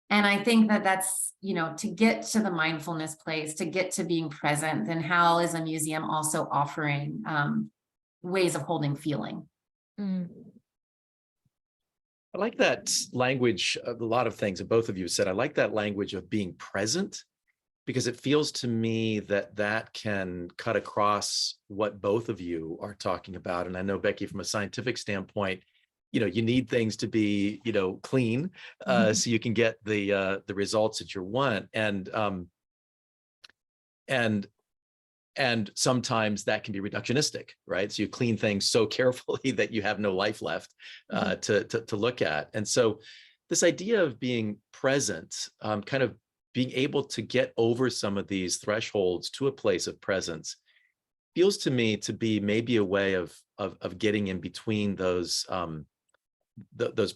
And I think that that's, you know, to get to the mindfulness place, to get to being present, then how is a museum also offering ways of holding feeling? I like that language, a lot of things that both of you said. I like that language of being present, because it feels to me that that can cut across what both of you are talking about. And I know, Becky, from a scientific standpoint, you know, you need things to be, you know, clean, so you can get the results that you want. And sometimes that can be reductionistic, right? So you clean things so carefully that you have no life left to look at. And so this idea of being present, kind of being able to get over some of these thresholds to a place of presence, feels to me to be maybe a way of getting in between those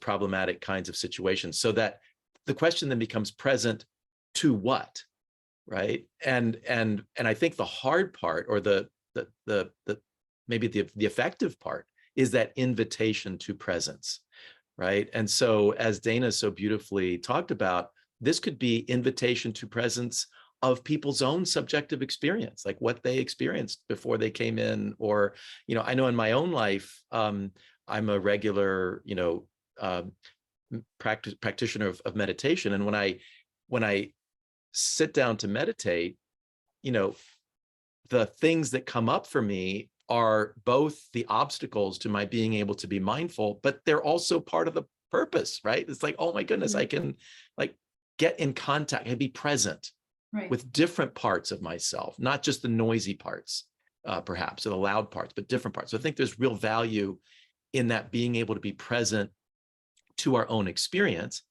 problematic kinds of situations, so that the question then becomes present to what? Right. And I think the hard part, or the maybe the effective part, is that invitation to presence. Right. And so, as Dana so beautifully talked about, this could be invitation to presence of people's own subjective experience, like what they experienced before they came in. Or, you know, I know in my own life, I'm a regular, you know, practitioner of meditation. And when I sit down to meditate, you know, the things that come up for me are both the obstacles to my being able to be mindful, but they're also part of the purpose, right? It's like, oh my goodness, I can like get in contact and be present with different parts of myself, not just the noisy parts, perhaps, or the loud parts, but different parts. So I think there's real value in that, being able to be present to our own experience,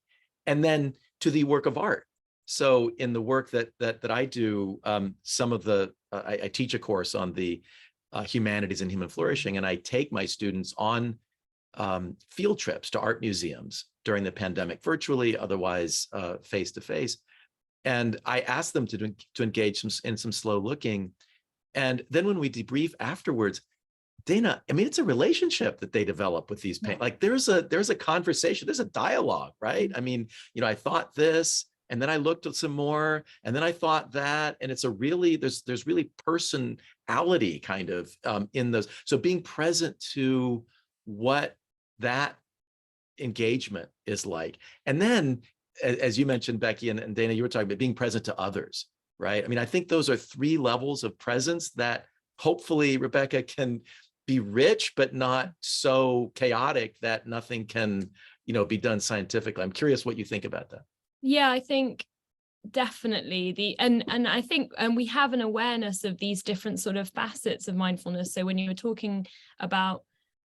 and then to the work of art. So in the work that I do, some of the, I teach a course on the humanities and human flourishing, and I take my students on field trips to art museums during the pandemic, virtually, otherwise face-to-face. And I ask them to engage in some slow looking. And then when we debrief afterwards, Dana, I mean, it's a relationship that they develop with these paintings. Like there's a conversation, there's a dialogue, right? I mean, you know, I thought this, and then I looked at some more, and then I thought that, and it's a really, there's really personality kind of in those. So being present to what that engagement is like. And then, as you mentioned, Becky, and Dana, you were talking about being present to others, right? I mean, I think those are 3 levels of presence that hopefully, Rebecca, can be rich, but not so chaotic that nothing can, you know, be done scientifically. I'm curious what you think about that. Yeah, I think definitely and I think we have an awareness of these different sort of facets of mindfulness. So when you were talking about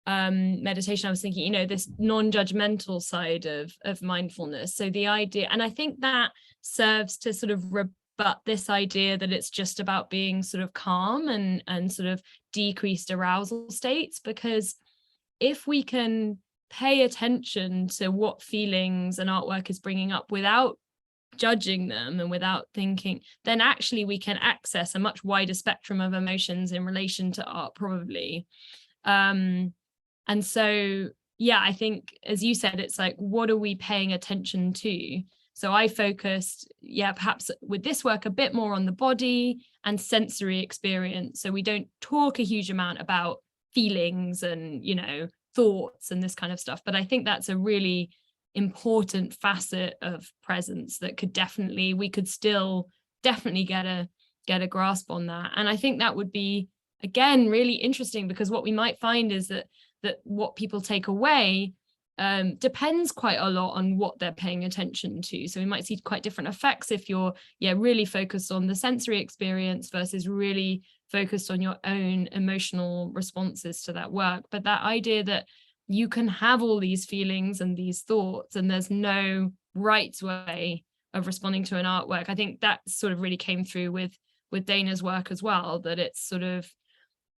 meditation, I was thinking, you know, this non-judgmental side of mindfulness. So the idea, and I think that serves to sort of rebut this idea that it's just about being sort of calm and sort of decreased arousal states, because if we can pay attention to what feelings an artwork is bringing up without judging them and without thinking, then actually we can access a much wider spectrum of emotions in relation to art, probably. And so, yeah, I think, as you said, it's like, what are we paying attention to? So I focused, perhaps with this work, a bit more on the body and sensory experience. So we don't talk a huge amount about feelings and, you know, thoughts and this kind of stuff. But I think that's a really important facet of presence that we could still definitely get a grasp on that. And I think that would be, again, really interesting, because what we might find is that what people take away depends quite a lot on what they're paying attention to. So we might see quite different effects if you're really focused on the sensory experience versus really focused on your own emotional responses to that work. But that idea that you can have all these feelings and these thoughts, and there's no right way of responding to an artwork, I think that sort of really came through with Dana's work as well, that it's sort of,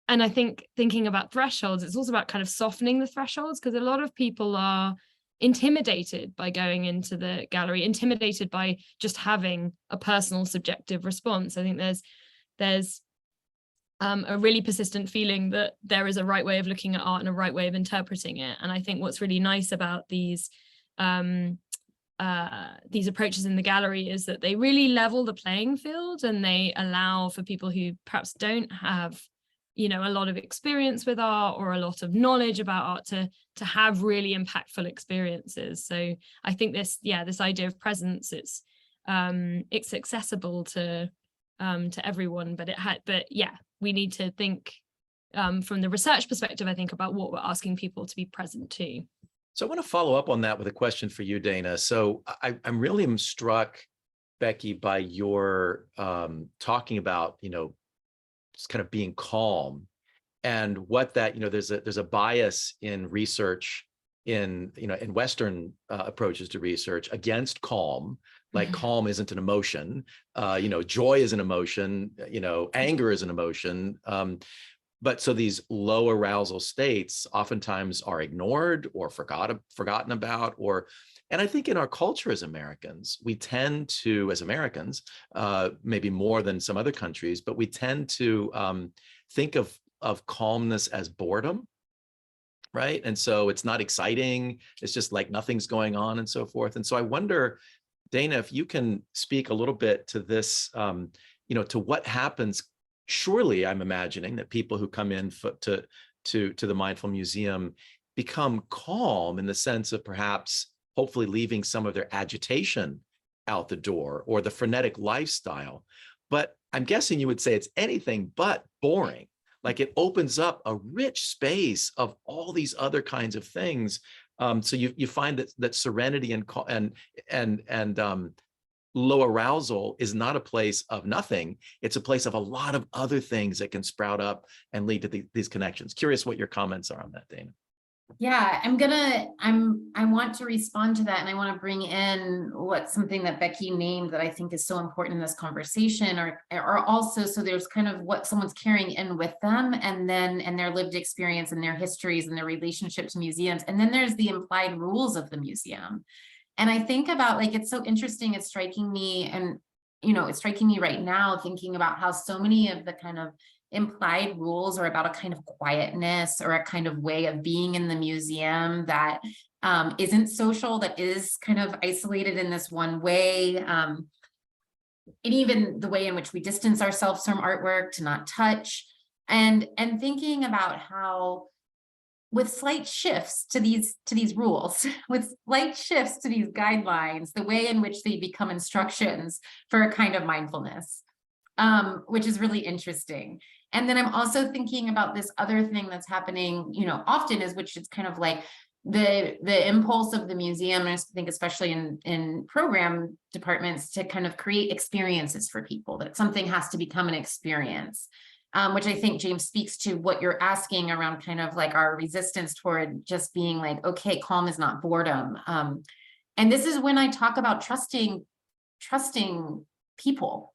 and I think thinking about thresholds, it's also about kind of softening the thresholds, because a lot of people are intimidated by going into the gallery, intimidated by just having a personal subjective response. I think there's a really persistent feeling that there is a right way of looking at art and a right way of interpreting it. And I think what's really nice about these approaches in the gallery is that they really level the playing field, and they allow for people who perhaps don't have a lot of experience with art or a lot of knowledge about art to have really impactful experiences. So I think this idea of presence, it's accessible to everyone, but we need to think from the research perspective, I think, about what we're asking people to be present to. So I want to follow up on that with a question for you, Dana. So I'm really struck, Becky, by your talking about, just kind of being calm, and what that, there's a bias in research in Western approaches to research against calm. Like calm isn't an emotion, joy is an emotion, anger is an emotion. But so these low arousal states oftentimes are ignored or forgotten about, and I think in our culture as Americans, we tend to, as Americans, maybe more than some other countries, but we tend to think of calmness as boredom, right? And so it's not exciting. It's just like nothing's going on and so forth. And so I wonder, Dana, if you can speak a little bit to this, to what happens. Surely I'm imagining that people who come in to the Mindful Museum become calm in the sense of perhaps hopefully leaving some of their agitation out the door or the frenetic lifestyle. But I'm guessing you would say it's anything but boring. Like it opens up a rich space of all these other kinds of things. So you find that serenity and low arousal is not a place of nothing. It's a place of a lot of other things that can sprout up and lead to these connections. Curious what your comments are on that, Dana. Yeah, I want to respond to that, and I want to bring in something that Becky named that I think is so important in this conversation, or also, so there's kind of what someone's carrying in with them, and their lived experience and their histories and their relationship to museums, and then there's the implied rules of the museum. And I think about, it's so interesting, it's striking me, and it's striking me right now thinking about how so many of the kind of implied rules are about a kind of quietness or a kind of way of being in the museum that isn't social, that is kind of isolated in this one way. And even the way in which we distance ourselves from artwork, to not touch, and thinking about how, with slight shifts to these rules, with slight shifts to these guidelines, the way in which they become instructions for a kind of mindfulness, which is really interesting. And then I'm also thinking about this other thing that's happening, often, which is kind of like the impulse of the museum, and I think especially in program departments, to kind of create experiences for people, that something has to become an experience. Which I think, James, speaks to what you're asking around kind of like our resistance toward just being like, okay, calm is not boredom. And this is when I talk about trusting people.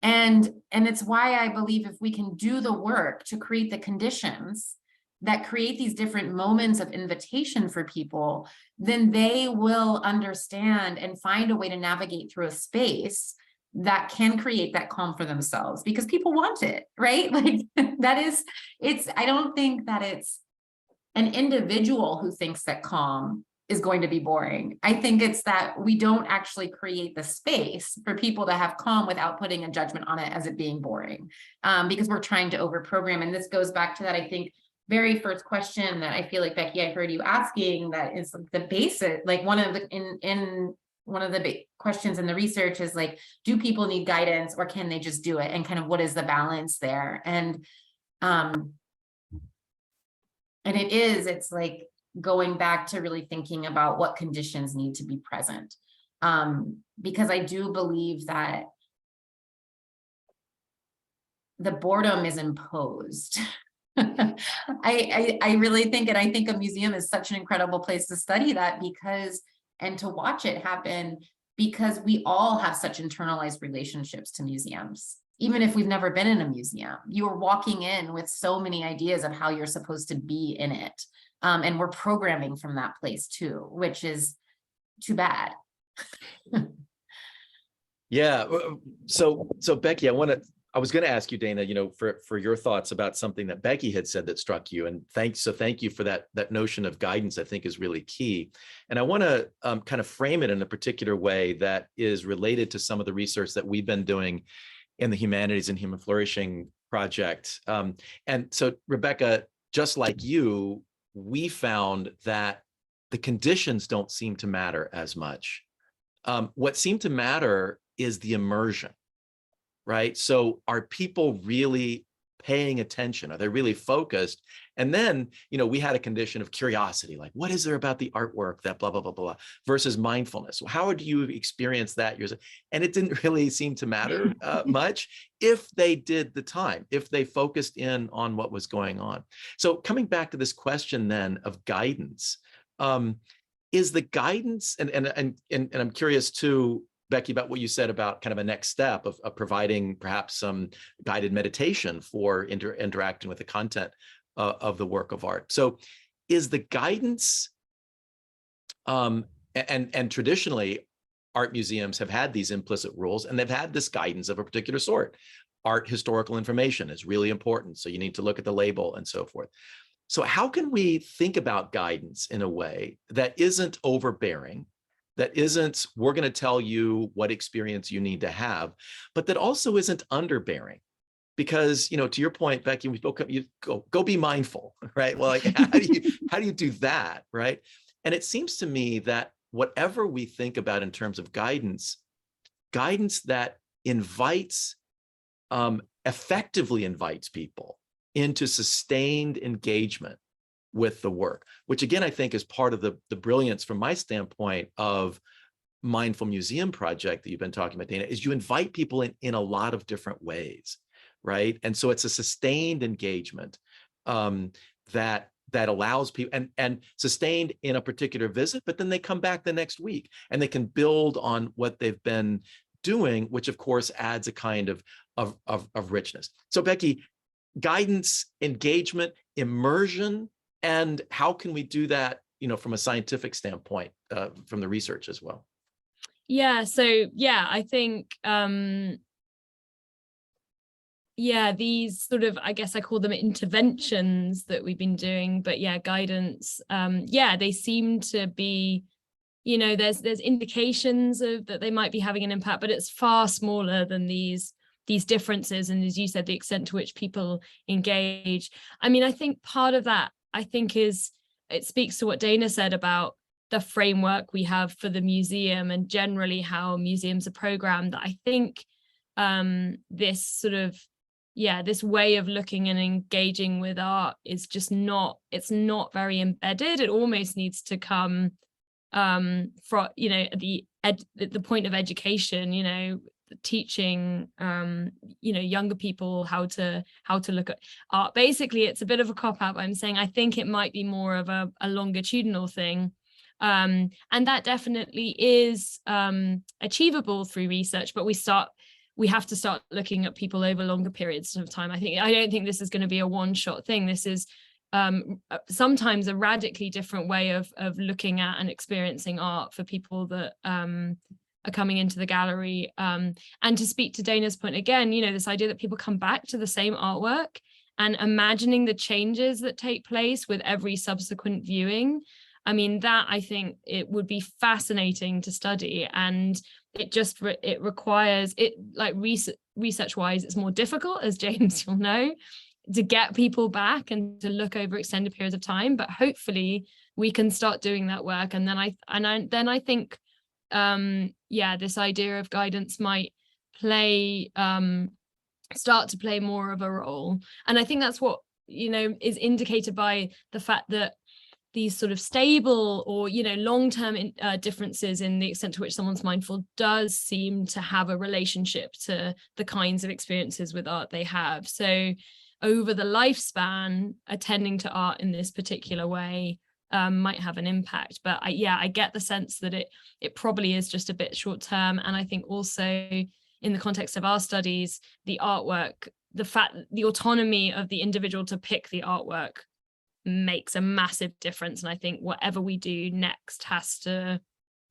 And it's why I believe if we can do the work to create the conditions that create these different moments of invitation for people, then they will understand and find a way to navigate through a space that can create that calm for themselves, because people want it, right? Like I don't think that it's an individual who thinks that calm is going to be boring. I think it's that we don't actually create the space for people to have calm without putting a judgment on it as it being boring, because we're trying to overprogram. And this goes back to that, I think, very first question that I feel like, Becky, I heard you asking, that is like the basic, like one of the, in one of the big questions in the research is like, do people need guidance or can they just do it? And kind of what is the balance there? And it's like going back to really thinking about what conditions need to be present. Because I do believe that the boredom is imposed. I really think, and I think a museum is such an incredible place to study that, because, and to watch it happen, because we all have such internalized relationships to museums. Even if we've never been in a museum, you are walking in with so many ideas of how you're supposed to be in it. And we're programming from that place too, which is too bad. Yeah. So Becky, I was going to ask you, Dana, for your thoughts about something that Becky had said that struck you. And thank you for that notion of guidance, I think is really key. And I want to kind of frame it in a particular way that is related to some of the research that we've been doing in the Humanities and Human Flourishing project. And so, Rebecca, just like you, we found that the conditions don't seem to matter as much. What seemed to matter is the immersion, right? So are people really paying attention? Are they really focused? And then, we had a condition of curiosity, like, what is there about the artwork that blah, blah, blah, blah, versus mindfulness? How would you experience that yourself? And it didn't really seem to matter much if they did the time, if they focused in on what was going on. So coming back to this question then of guidance, is the guidance, and I'm curious too, Becky, about what you said about kind of a next step of providing perhaps some guided meditation for interacting with the content of the work of art. So is the guidance, and traditionally art museums have had these implicit rules, and they've had this guidance of a particular sort. Art historical information is really important, so you need to look at the label and so forth. So how can we think about guidance in a way that isn't overbearing, that isn't, we're going to tell you what experience you need to have, but that also isn't underbearing? Because, to your point, Becky, we spoke up, you go be mindful, right? Well, like, how do you do that, right? And it seems to me that whatever we think about in terms of guidance that invites, effectively invites people into sustained engagement with the work, which again, I think is part of the brilliance from my standpoint of Mindful Museum project that you've been talking about, Dana, is you invite people in a lot of different ways, right? And so it's a sustained engagement that allows people, and sustained in a particular visit, but then they come back the next week and they can build on what they've been doing, which of course adds a kind of richness. So Becky, guidance, engagement, immersion, and how can we do that, from a scientific standpoint, from the research as well? Yeah, so I think these sort of, I guess I call them interventions that we've been doing, but guidance, they seem to be, there's indications of that they might be having an impact, but it's far smaller than these differences, and as you said, the extent to which people engage. I mean, I think part of that, it speaks to what Dana said about the framework we have for the museum and generally how museums are programmed. I think this sort of, this way of looking and engaging with art is just it's not very embedded. It almost needs to come from, at the point of education, teaching younger people how to look at art. Basically, it's a bit of a cop-out, but I'm saying I think it might be more of a longitudinal thing, and that definitely is achievable through research, but we have to start looking at people over longer periods of time. I don't think this is going to be a one-shot thing. This is sometimes a radically different way of looking at and experiencing art for people that are coming into the gallery. And to speak to Dana's point again, this idea that people come back to the same artwork and imagining the changes that take place with every subsequent viewing. I mean, that I think it would be fascinating to study, and it requires it, like research wise, it's more difficult, as James, you'll know. to get people back and to look over extended periods of time. But hopefully we can start doing that work. And then I think, this idea of guidance might start to play more of a role. And I think that's what, is indicated by the fact that these sort of stable or, long-term differences in the extent to which someone's mindful does seem to have a relationship to the kinds of experiences with art they have. So over the lifespan, attending to art in this particular way might have an impact. But I get the sense that it probably is just a bit short-term. And I think also in the context of our studies, the artwork, the autonomy of the individual to pick the artwork makes a massive difference. And I think whatever we do next has to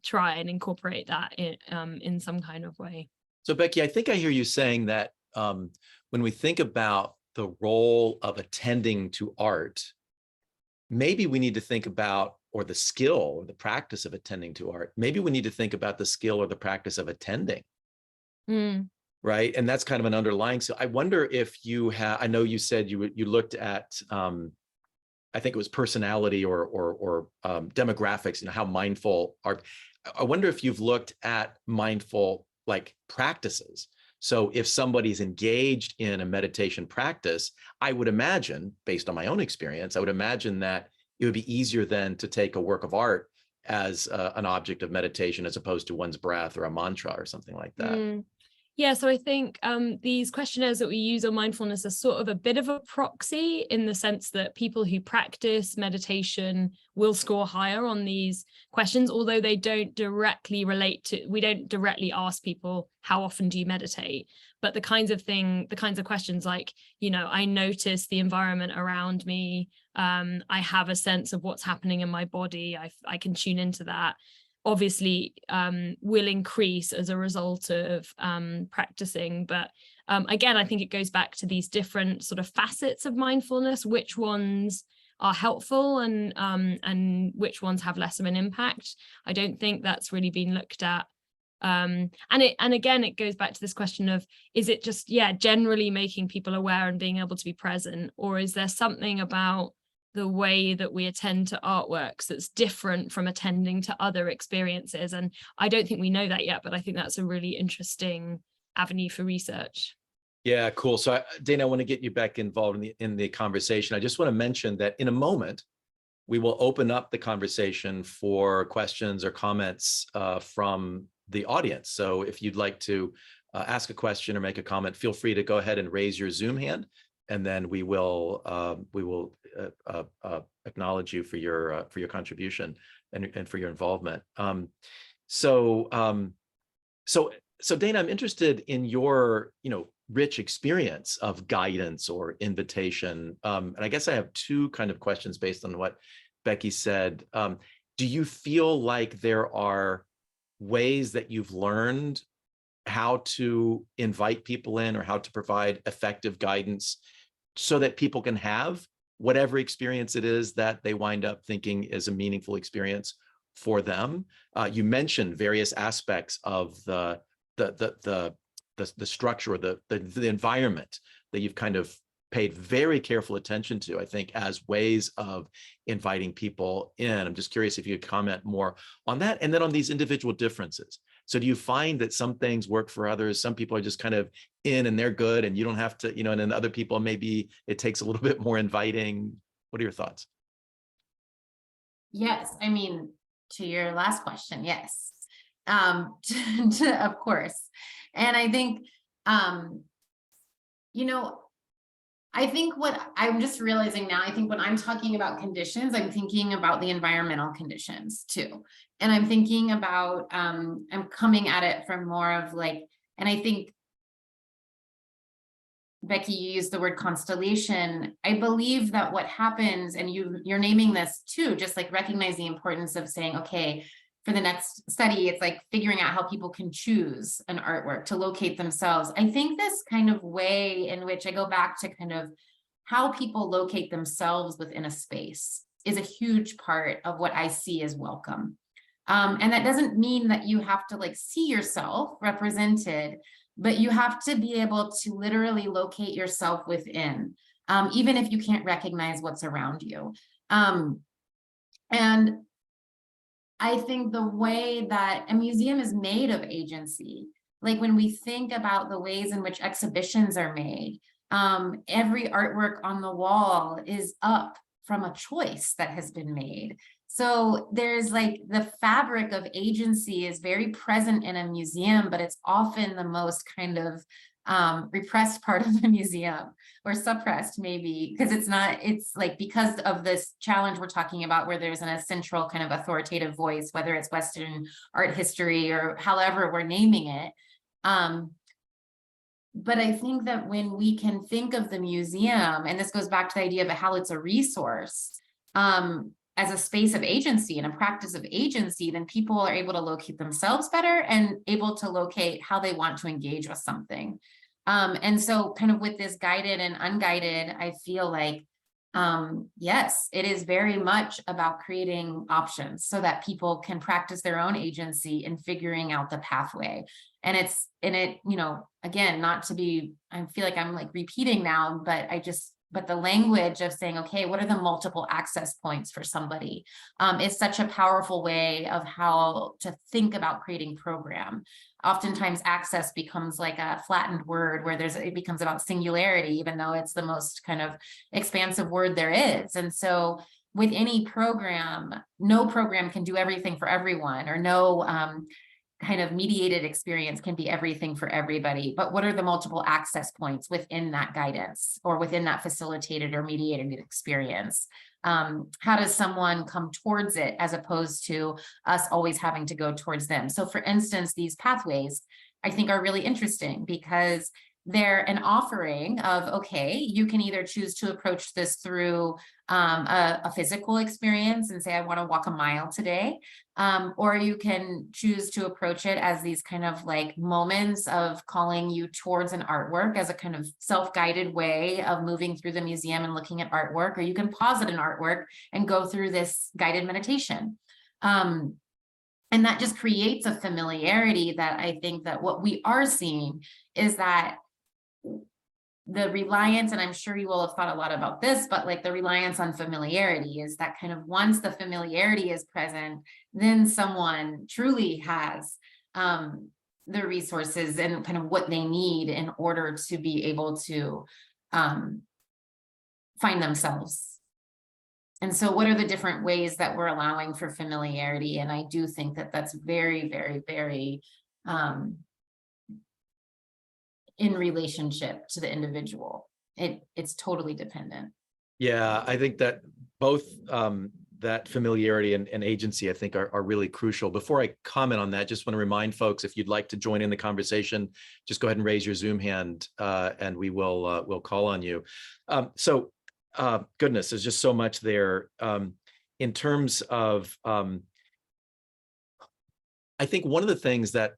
try and incorporate that in some kind of way. So Becky, I think I hear you saying that when we think about the role of attending to art, maybe we need to think about, or the skill or the practice of attending to art, maybe we need to think about the skill or the practice of attending. Right. And that's kind of an underlying. So I wonder if you have, I know you said you looked at, I think it was personality or demographics, how mindful are. I wonder if you've looked at mindful like practices. So if somebody's engaged in a meditation practice, I would imagine, based on my own experience, I would imagine that it would be easier then to take a work of art as an object of meditation as opposed to one's breath or a mantra or something like that. Yeah, so I think these questionnaires that we use on mindfulness are sort of a bit of a proxy in the sense that people who practice meditation will score higher on these questions, although they don't directly we don't directly ask people, how often do you meditate? But the kinds of questions like, I notice the environment around me, I have a sense of what's happening in my body, I can tune into that, obviously will increase as a result of practicing. But again, I think it goes back to these different sort of facets of mindfulness, which ones are helpful and which ones have less of an impact. I don't think that's really been looked at. And again, it goes back to this question of, is it just, generally making people aware and being able to be present, or is there something about the way that we attend to artworks that's different from attending to other experiences? And I don't think we know that yet, but I think that's a really interesting avenue for research. Yeah, cool. So Dana, I want to get you back involved in the conversation. I just want to mention that in a moment, we will open up the conversation for questions or comments from the audience. So if you'd like to ask a question or make a comment, feel free to go ahead and raise your Zoom hand, and then we will acknowledge you for your contribution and for your involvement. So Dana, I'm interested in your rich experience of guidance or invitation, and I guess I have two kind of questions based on what Becky said. Do you feel like there are ways that you've learned how to invite people in or how to provide effective guidance so that people can have whatever experience it is that they wind up thinking is a meaningful experience for them? You mentioned various aspects of the structure or the environment that you've kind of paid very careful attention to, I think, as ways of inviting people in. I'm just curious if you could comment more on that, and then on these individual differences. So do you find that some things work for others? Some people are just kind of in and they're good and you don't have to, and then other people, maybe it takes a little bit more inviting. What are your thoughts? Yes, I mean, to your last question, yes, of course. And I think, I think what I'm just realizing now, I think when I'm talking about conditions, I'm thinking about the environmental conditions too. And I'm thinking about, I'm coming at it from more of like, and I think, Becky, you used the word constellation. I believe that what happens, and you're naming this too, just like recognize the importance of saying, okay, for the next study, it's like figuring out how people can choose an artwork to locate themselves. I think this kind of way in which I go back to kind of how people locate themselves within a space is a huge part of what I see as welcome. And that doesn't mean that you have to like see yourself represented, but you have to be able to literally locate yourself within. even if you can't recognize what's around you. And I think the way that a museum is made of agency, like when we think about the ways in which exhibitions are made, every artwork on the wall is up from a choice that has been made. So there's like the fabric of agency is very present in a museum, but it's often the most kind of repressed part of the museum, or suppressed maybe, because it's like, because of this challenge we're talking about, where there's an central kind of authoritative voice, whether it's Western art history or however we're naming it. But I think that when we can think of the museum, and this goes back to the idea of how it's a resource, as a space of agency and a practice of agency, then people are able to locate themselves better and able to locate how they want to engage with something. And so kind of with this guided and unguided, I feel like, yes, it is very much about creating options so that people can practice their own agency in figuring out the pathway. And you know, again, not to be, I feel like I'm like repeating now, but the language of saying, okay, what are the multiple access points for somebody, is such a powerful way of how to think about creating program. Oftentimes access becomes like a flattened word where it becomes about singularity, even though it's the most kind of expansive word there is. And so with any program, no program can do everything for everyone, or no kind of mediated experience can be everything for everybody. But what are the multiple access points within that guidance, or within that facilitated or mediated experience? How does someone come towards it as opposed to us always having to go towards them? So for instance, these pathways I think are really interesting because they're an offering of, okay, you can either choose to approach this through a physical experience and say, I want to walk a mile today. Or you can choose to approach it as these kind of like moments of calling you towards an artwork as a kind of self-guided way of moving through the museum and looking at artwork, or you can pause at an artwork and go through this guided meditation. And that just creates a familiarity that I think that what we are seeing is that the reliance, and I'm sure you will have thought a lot about this, but like the reliance on familiarity is that kind of once the familiarity is present, then someone truly has the resources and kind of what they need in order to be able to find themselves. And so what are the different ways that we're allowing for familiarity? And I do think that that's very, very, very in relationship to the individual. It's totally dependent. Yeah, I think that both that familiarity and agency, I think, are really crucial. Before I comment on that, just want to remind folks, if you'd like to join in the conversation, just go ahead and raise your Zoom hand, and we will we'll call on you. Goodness, there's just so much there. In terms of, I think one of the things that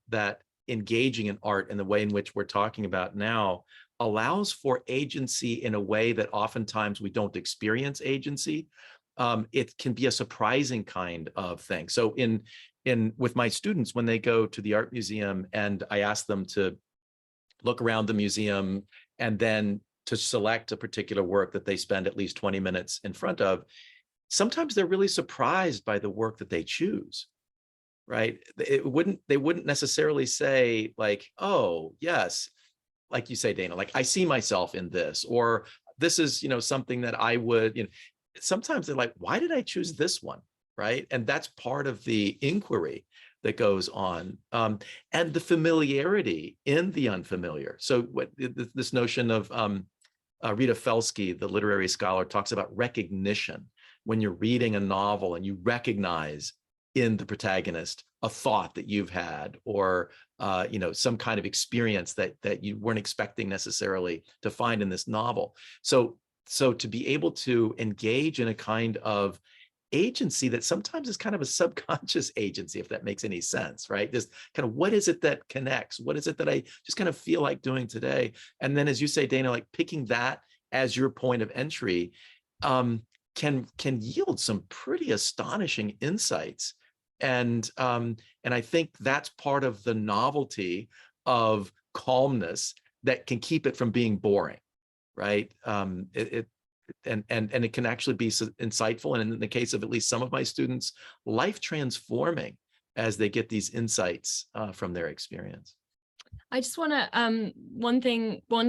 engaging in art in the way in which we're talking about now allows for agency in a way that oftentimes we don't experience agency. It can be a surprising kind of thing. So with my students, when they go to the art museum and I ask them to look around the museum and then to select a particular work that they spend at least 20 minutes in front of, sometimes they're really surprised by the work that they choose. Right? They wouldn't necessarily say like, oh, yes, like you say, Dana, like I see myself in this, or this is, something that I would, sometimes they're like, why did I choose this one? Right? And that's part of the inquiry that goes on, and the familiarity in the unfamiliar. So this notion of Rita Felsky, the literary scholar, talks about recognition. When you're reading a novel and you recognize in the protagonist a thought that you've had, or some kind of experience that you weren't expecting necessarily to find in this novel. So to be able to engage in a kind of agency that sometimes is kind of a subconscious agency, if that makes any sense, right? Just kind of, what is it that connects? What is it that I just kind of feel like doing today? And then, as you say, Dana, like picking that as your point of entry can yield some pretty astonishing insights. And I think that's part of the novelty of calmness that can keep it from being boring, right? And it can actually be insightful, and in the case of at least some of my students, life transforming as they get these insights from their experience. I just want to one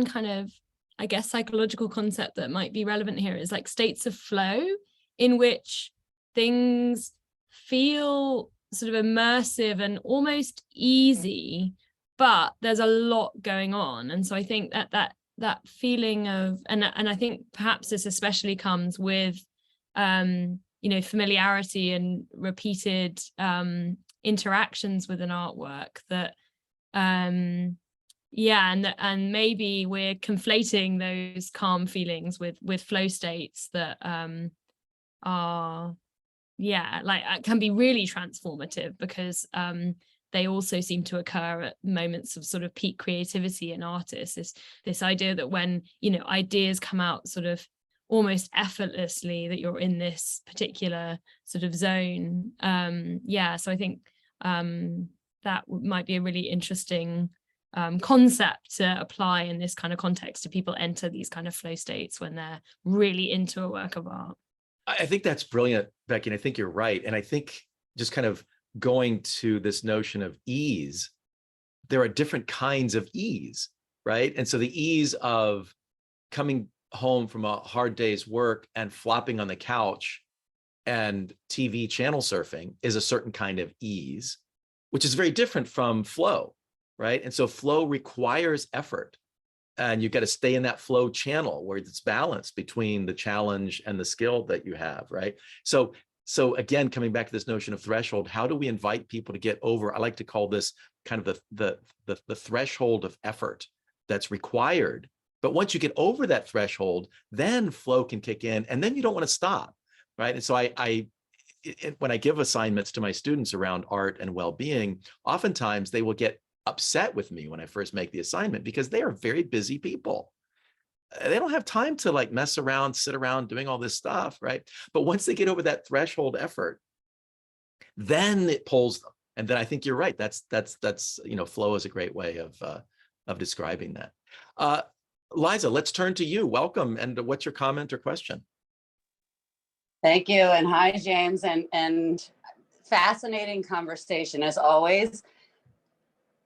kind of, I guess, psychological concept that might be relevant here is like states of flow, in which things feel sort of immersive and almost easy, but there's a lot going on. And so I think that feeling of, and I think perhaps this especially comes with familiarity and repeated interactions with an artwork, that and maybe we're conflating those calm feelings with flow states that are can be really transformative, because they also seem to occur at moments of sort of peak creativity in artists. This idea that when ideas come out sort of almost effortlessly, that you're in this particular sort of zone. So I think that might be a really interesting concept to apply in this kind of context, to people enter these kind of flow states when they're really into a work of art. I think that's brilliant, Becky, and I think you're right. And I think just kind of going to this notion of ease, there are different kinds of ease, right? And so the ease of coming home from a hard day's work and flopping on the couch and TV channel surfing is a certain kind of ease, which is very different from flow, right? And so flow requires effort, and you've got to stay in that flow channel where it's balanced between the challenge and the skill that you have, right? So again, coming back to this notion of threshold, how do we invite people to get over, I like to call this kind of the threshold of effort that's required. But once you get over that threshold, then flow can kick in, and then you don't want to stop, right? And so when I give assignments to my students around art and well-being, oftentimes they will get upset with me when I first make the assignment, because they are very busy people. They don't have time to like mess around, sit around doing all this stuff, right? But once they get over that threshold effort, then it pulls them. And then I think you're right. That's flow is a great way of describing that. Liza, let's turn to you. Welcome. And what's your comment or question? Thank you. And hi, James. And fascinating conversation as always.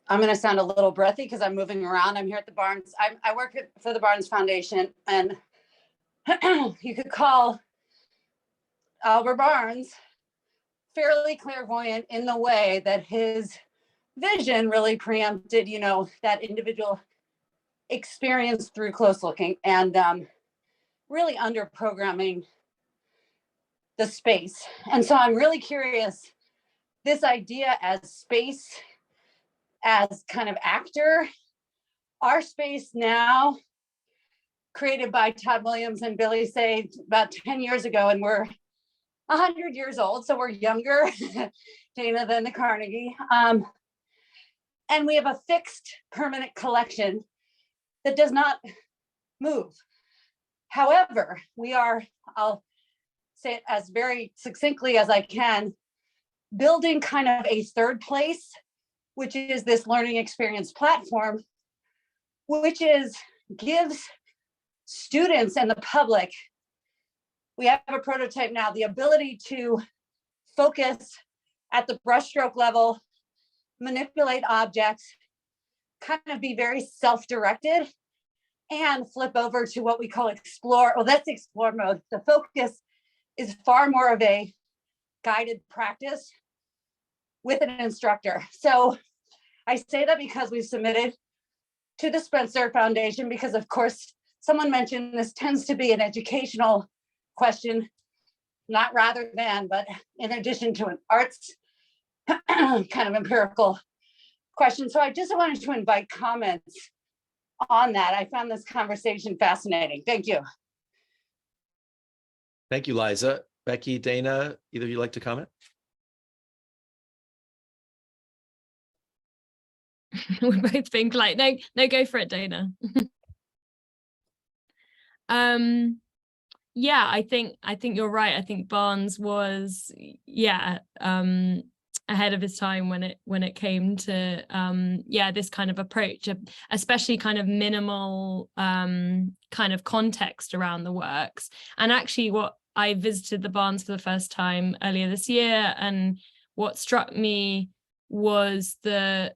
I'm going to sound a little breathy because I'm moving around. I'm here at the Barnes. I work for the Barnes Foundation, and you could call Albert Barnes fairly clairvoyant in the way that his vision really preempted, that individual experience through close looking, and really under programming the space. And so I'm really curious, this idea as space, as kind of actor, our space now, created by Todd Williams and Billy Say about 10 years ago, and we're 100 years old, so we're younger, Dana, than the Carnegie. And we have a fixed permanent collection that does not move. However, we are, I'll say it as very succinctly as I can, building kind of a third place, which is this learning experience platform, which gives students and the public, we have a prototype now, the ability to focus at the brushstroke level, manipulate objects, kind of be very self-directed, and flip over to what we call explore. Well, that's explore mode. The focus is far more of a guided practice with an instructor. So I say that because we've submitted to the Spencer Foundation, because of course, someone mentioned this tends to be an educational question, not rather than, but in addition to an arts kind of empirical question. So I just wanted to invite comments on that. I found this conversation fascinating. Thank you. Thank you, Liza. Becky, Dana, either of you like to comment? We both think like, no, go for it, Dana. Yeah, I think you're right. I think Barnes was, ahead of his time when it came to this kind of approach, especially kind of minimal kind of context around the works. And actually, what I visited the Barnes for the first time earlier this year, and what struck me was the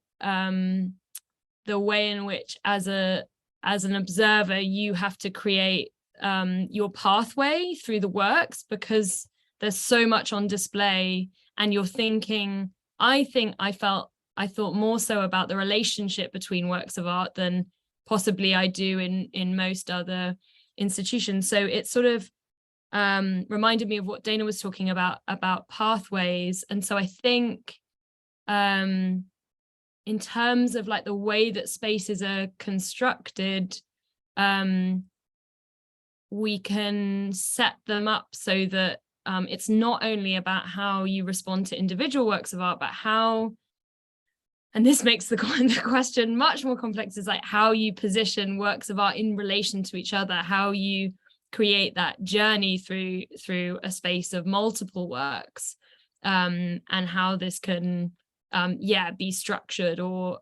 way in which, as an observer, you have to create your pathway through the works, because there's so much on display, and you're thinking, I thought more so about the relationship between works of art than possibly I do in most other institutions. So it sort of reminded me of what Dana was talking about pathways. And so I think in terms of like the way that spaces are constructed, we can set them up so that it's not only about how you respond to individual works of art, but how, and this makes the question much more complex, is like how you position works of art in relation to each other, how you create that journey through a space of multiple works, and how this can be structured or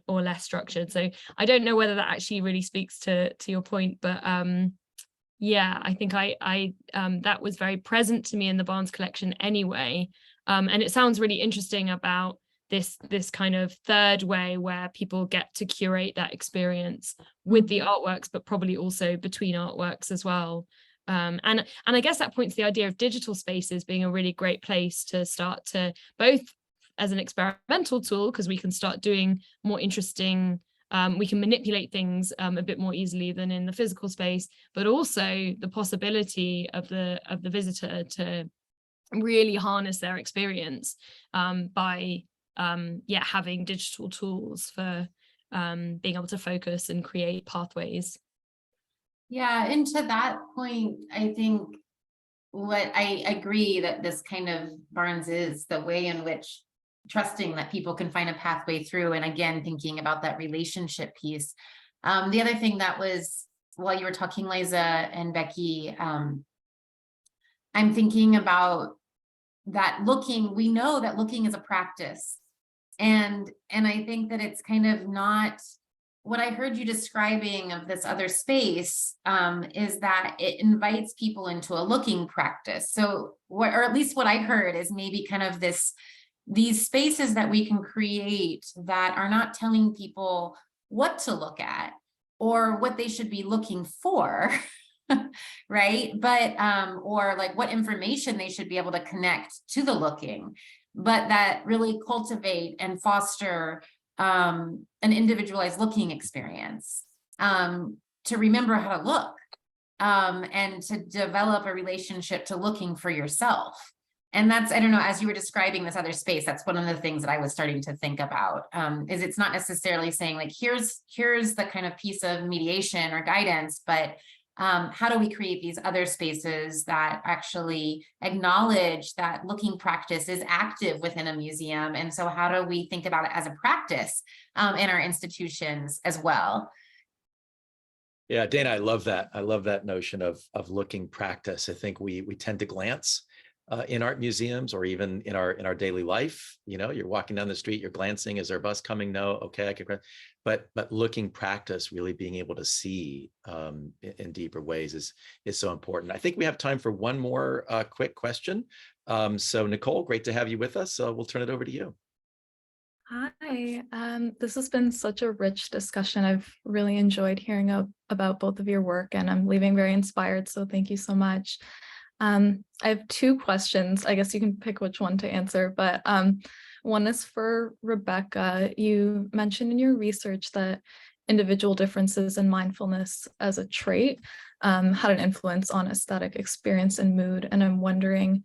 less structured. So I don't know whether that actually really speaks to your point, but I think I that was very present to me in the Barnes collection anyway. And it sounds really interesting about this kind of third way where people get to curate that experience with the artworks, but probably also between artworks as well. And I guess that points to the idea of digital spaces being a really great place to start to, both as an experimental tool, because we can start doing more interesting, we can manipulate things a bit more easily than in the physical space, but also the possibility of the visitor to really harness their experience by having digital tools for being able to focus and create pathways. Yeah, and to that point, I think what I agree that this kind of Barnes is the way in which trusting that people can find a pathway through, and again, thinking about that relationship piece. The other thing that was, while you were talking, Liza and Becky, I'm thinking about that we know that looking is a practice. And I think that it's kind of not what I heard you describing of this other space, is that it invites people into a looking practice. So or at least what I heard is maybe kind of these spaces that we can create that are not telling people what to look at or what they should be looking for, right? But, or like what information they should be able to connect to the looking, but that really cultivate and foster an individualized looking experience, to remember how to look, and to develop a relationship to looking for yourself. And that's, I don't know, as you were describing this other space, that's one of the things that I was starting to think about, is it's not necessarily saying like, here's the kind of piece of mediation or guidance, but how do we create these other spaces that actually acknowledge that looking practice is active within a museum? And so how do we think about it as a practice in our institutions as well? Yeah, Dana, I love that. I love that notion of looking practice. I think we tend to glance in art museums, or even in our daily life. You know, you're walking down the street, you're glancing, is there a bus coming? No, okay, I can. But looking practice, really being able to see in deeper ways is so important. I think we have time for one more quick question. So Nicole, great to have you with us. We'll turn it over to you. Hi, this has been such a rich discussion. I've really enjoyed hearing about both of your work, and I'm leaving very inspired, so thank you so much. I have two questions. I guess you can pick which one to answer, but one is for Rebecca. You mentioned in your research that individual differences in mindfulness as a trait had an influence on aesthetic experience and mood, and I'm wondering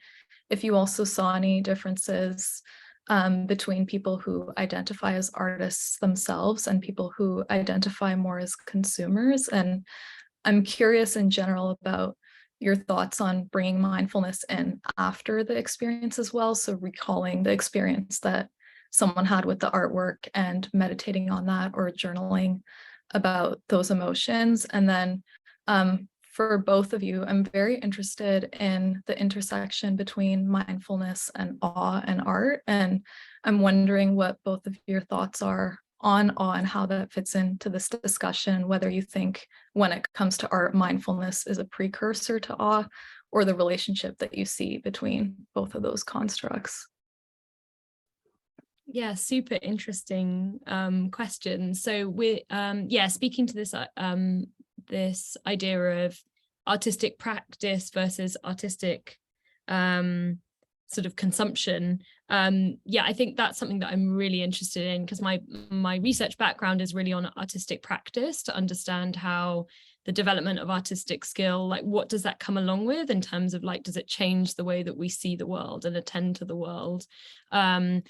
if you also saw any differences between people who identify as artists themselves and people who identify more as consumers. And I'm curious in general about your thoughts on bringing mindfulness in after the experience as well. So recalling the experience that someone had with the artwork and meditating on that, or journaling about those emotions. And then for both of you, I'm very interested in the intersection between mindfulness and awe and art. And I'm wondering what both of your thoughts are on awe and how that fits into this discussion, whether you think when it comes to art, mindfulness is a precursor to awe, or the relationship that you see between both of those constructs. Yeah, super interesting question. So we're speaking to this this idea of artistic practice versus artistic sort of consumption. I think that's something that I'm really interested in, because my research background is really on artistic practice, to understand how the development of artistic skill, like what does that come along with in terms of like, does it change the way that we see the world and attend to the world? And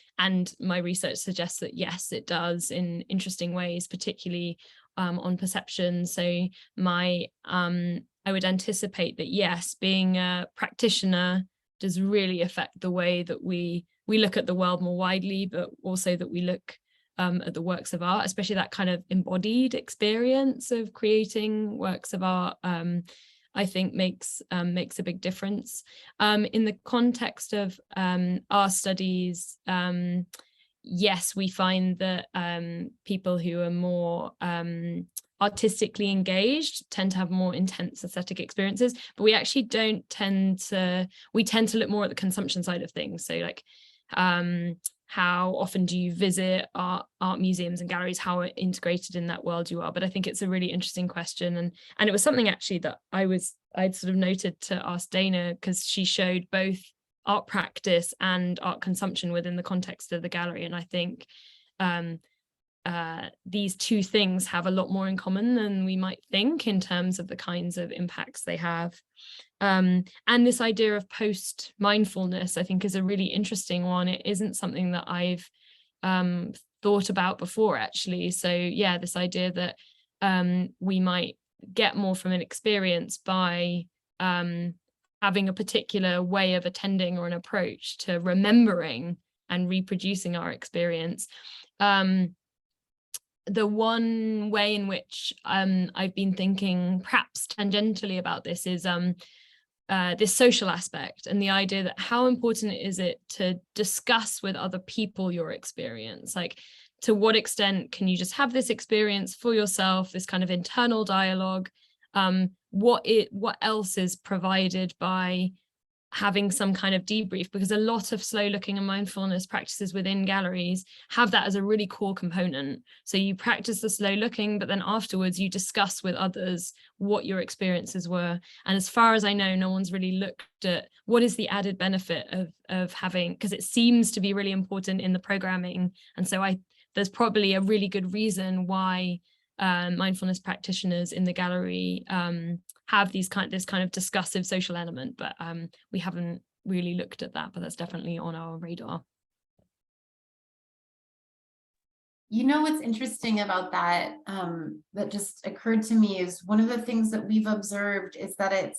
my research suggests that yes, it does in interesting ways, particularly on perception. So I would anticipate that yes, being a practitioner does really affect the way that we look at the world more widely, but also that we look at the works of art, especially that kind of embodied experience of creating works of art, I think makes a big difference. In the context of our studies, yes, we find that people who are more artistically engaged tend to have more intense aesthetic experiences, but we actually we tend to look more at the consumption side of things. So like, how often do you visit art museums and galleries, how integrated in that world you are? But I think it's a really interesting question. And it was something actually that I'd sort of noted to ask Dana, because she showed both art practice and art consumption within the context of the gallery. And I think these two things have a lot more in common than we might think in terms of the kinds of impacts they have. And this idea of post-mindfulness, I think, is a really interesting one. It isn't something that I've thought about before, actually. So yeah, this idea that we might get more from an experience by having a particular way of attending or an approach to remembering and reproducing our experience. The one way in which I've been thinking perhaps tangentially about this is this social aspect, and the idea that how important is it to discuss with other people your experience? Like, to what extent can you just have this experience for yourself, this kind of internal dialogue? What else is provided by having some kind of debrief? Because a lot of slow looking and mindfulness practices within galleries have that as a really core component. So you practice the slow looking, but then afterwards you discuss with others what your experiences were. And as far as I know, no one's really looked at what is the added benefit of having, because it seems to be really important in the programming. And so there's probably a really good reason why mindfulness practitioners in the gallery have this kind of discussive social element, but we haven't really looked at that, but that's definitely on our radar. You know, what's interesting about that, that just occurred to me, is one of the things that we've observed is that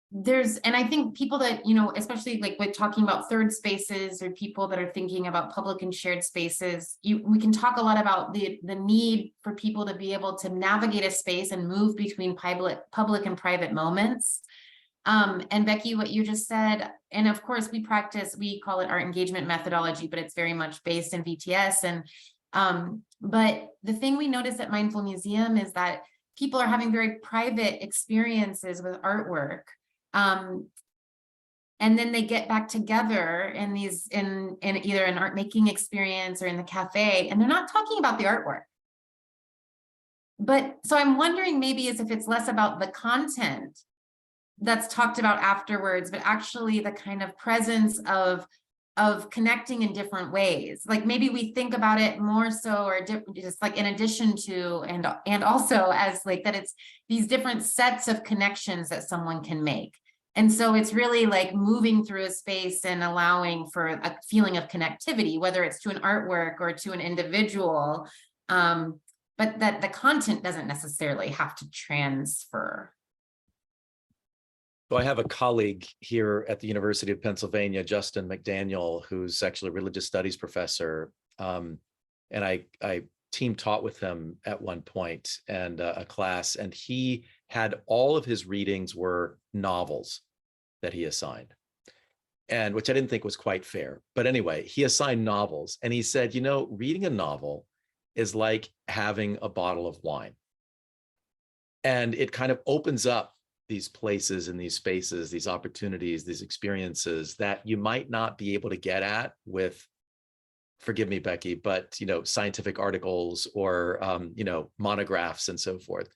and I think people that, you know, especially like with talking about third spaces or people that are thinking about public and shared spaces, we can talk a lot about the need for people to be able to navigate a space and move between public and private moments. And Becky, what you just said, and of course we call it art engagement methodology, but it's very much based in VTS. And but the thing we notice at Mindful Museum is that people are having very private experiences with artwork. And then they get back together in either an art making experience or in the cafe, and they're not talking about the artwork. But so I'm wondering maybe as if it's less about the content that's talked about afterwards, but actually the kind of presence of connecting in different ways. Like maybe we think about it more so, or just like in addition to, and also as like that it's these different sets of connections that someone can make. And so it's really like moving through a space and allowing for a feeling of connectivity, whether it's to an artwork or to an individual, but that the content doesn't necessarily have to transfer. So I have a colleague here at the University of Pennsylvania, Justin McDaniel, who's actually a religious studies professor. And I team taught with him at one point and a class, and he had all of his readings were novels that he assigned, and which I didn't think was quite fair. But anyway, he assigned novels, and he said, you know, reading a novel is like having a bottle of wine. And it kind of opens up these places and these spaces, these opportunities, these experiences that you might not be able to get at with, forgive me, Becky, but, you know, scientific articles or, you know, monographs and so forth.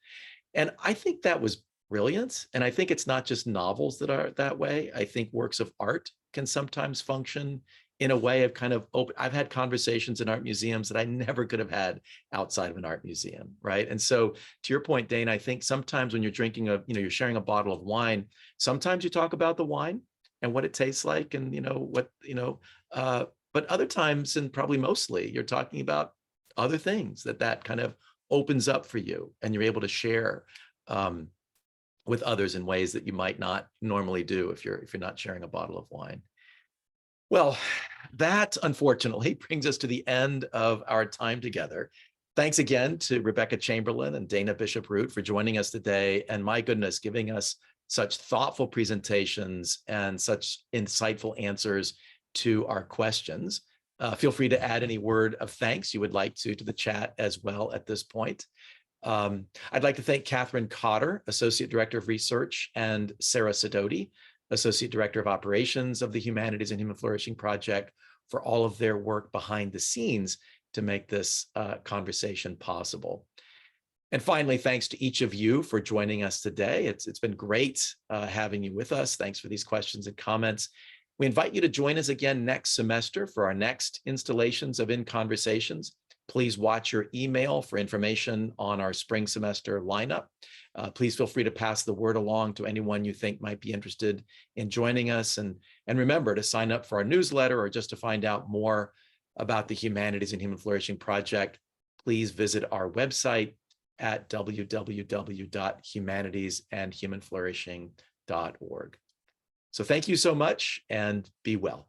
And I think that was brilliant. And I think it's not just novels that are that way. I think works of art can sometimes function in a way of kind of open. I've had conversations in art museums that I never could have had outside of an art museum, right? And so to your point, Dane, I think sometimes when you're drinking you're sharing a bottle of wine, sometimes you talk about the wine and what it tastes like and, but other times, and probably mostly, you're talking about other things that kind of opens up for you and you're able to share with others in ways that you might not normally do if you're not sharing a bottle of wine. Well, that unfortunately brings us to the end of our time together. Thanks again to Rebecca Chamberlain and Dana Bishop-Root for joining us today. And my goodness, giving us such thoughtful presentations and such insightful answers to our questions. Feel free to add any word of thanks you would like to the chat as well at this point. I'd like to thank Catherine Cotter, Associate Director of Research, and Sarah Sidoti, Associate Director of Operations of the Humanities and Human Flourishing Project, for all of their work behind the scenes to make this conversation possible. And finally, thanks to each of you for joining us today. It's been great having you with us. Thanks for these questions and comments. We invite you to join us again next semester for our next installations of In Conversations. Please watch your email for information on our spring semester lineup. Please feel free to pass the word along to anyone you think might be interested in joining us. And remember to sign up for our newsletter or just to find out more about the Humanities and Human Flourishing Project. Please visit our website at www.humanities-and-humanflourishing.org. So thank you so much and be well.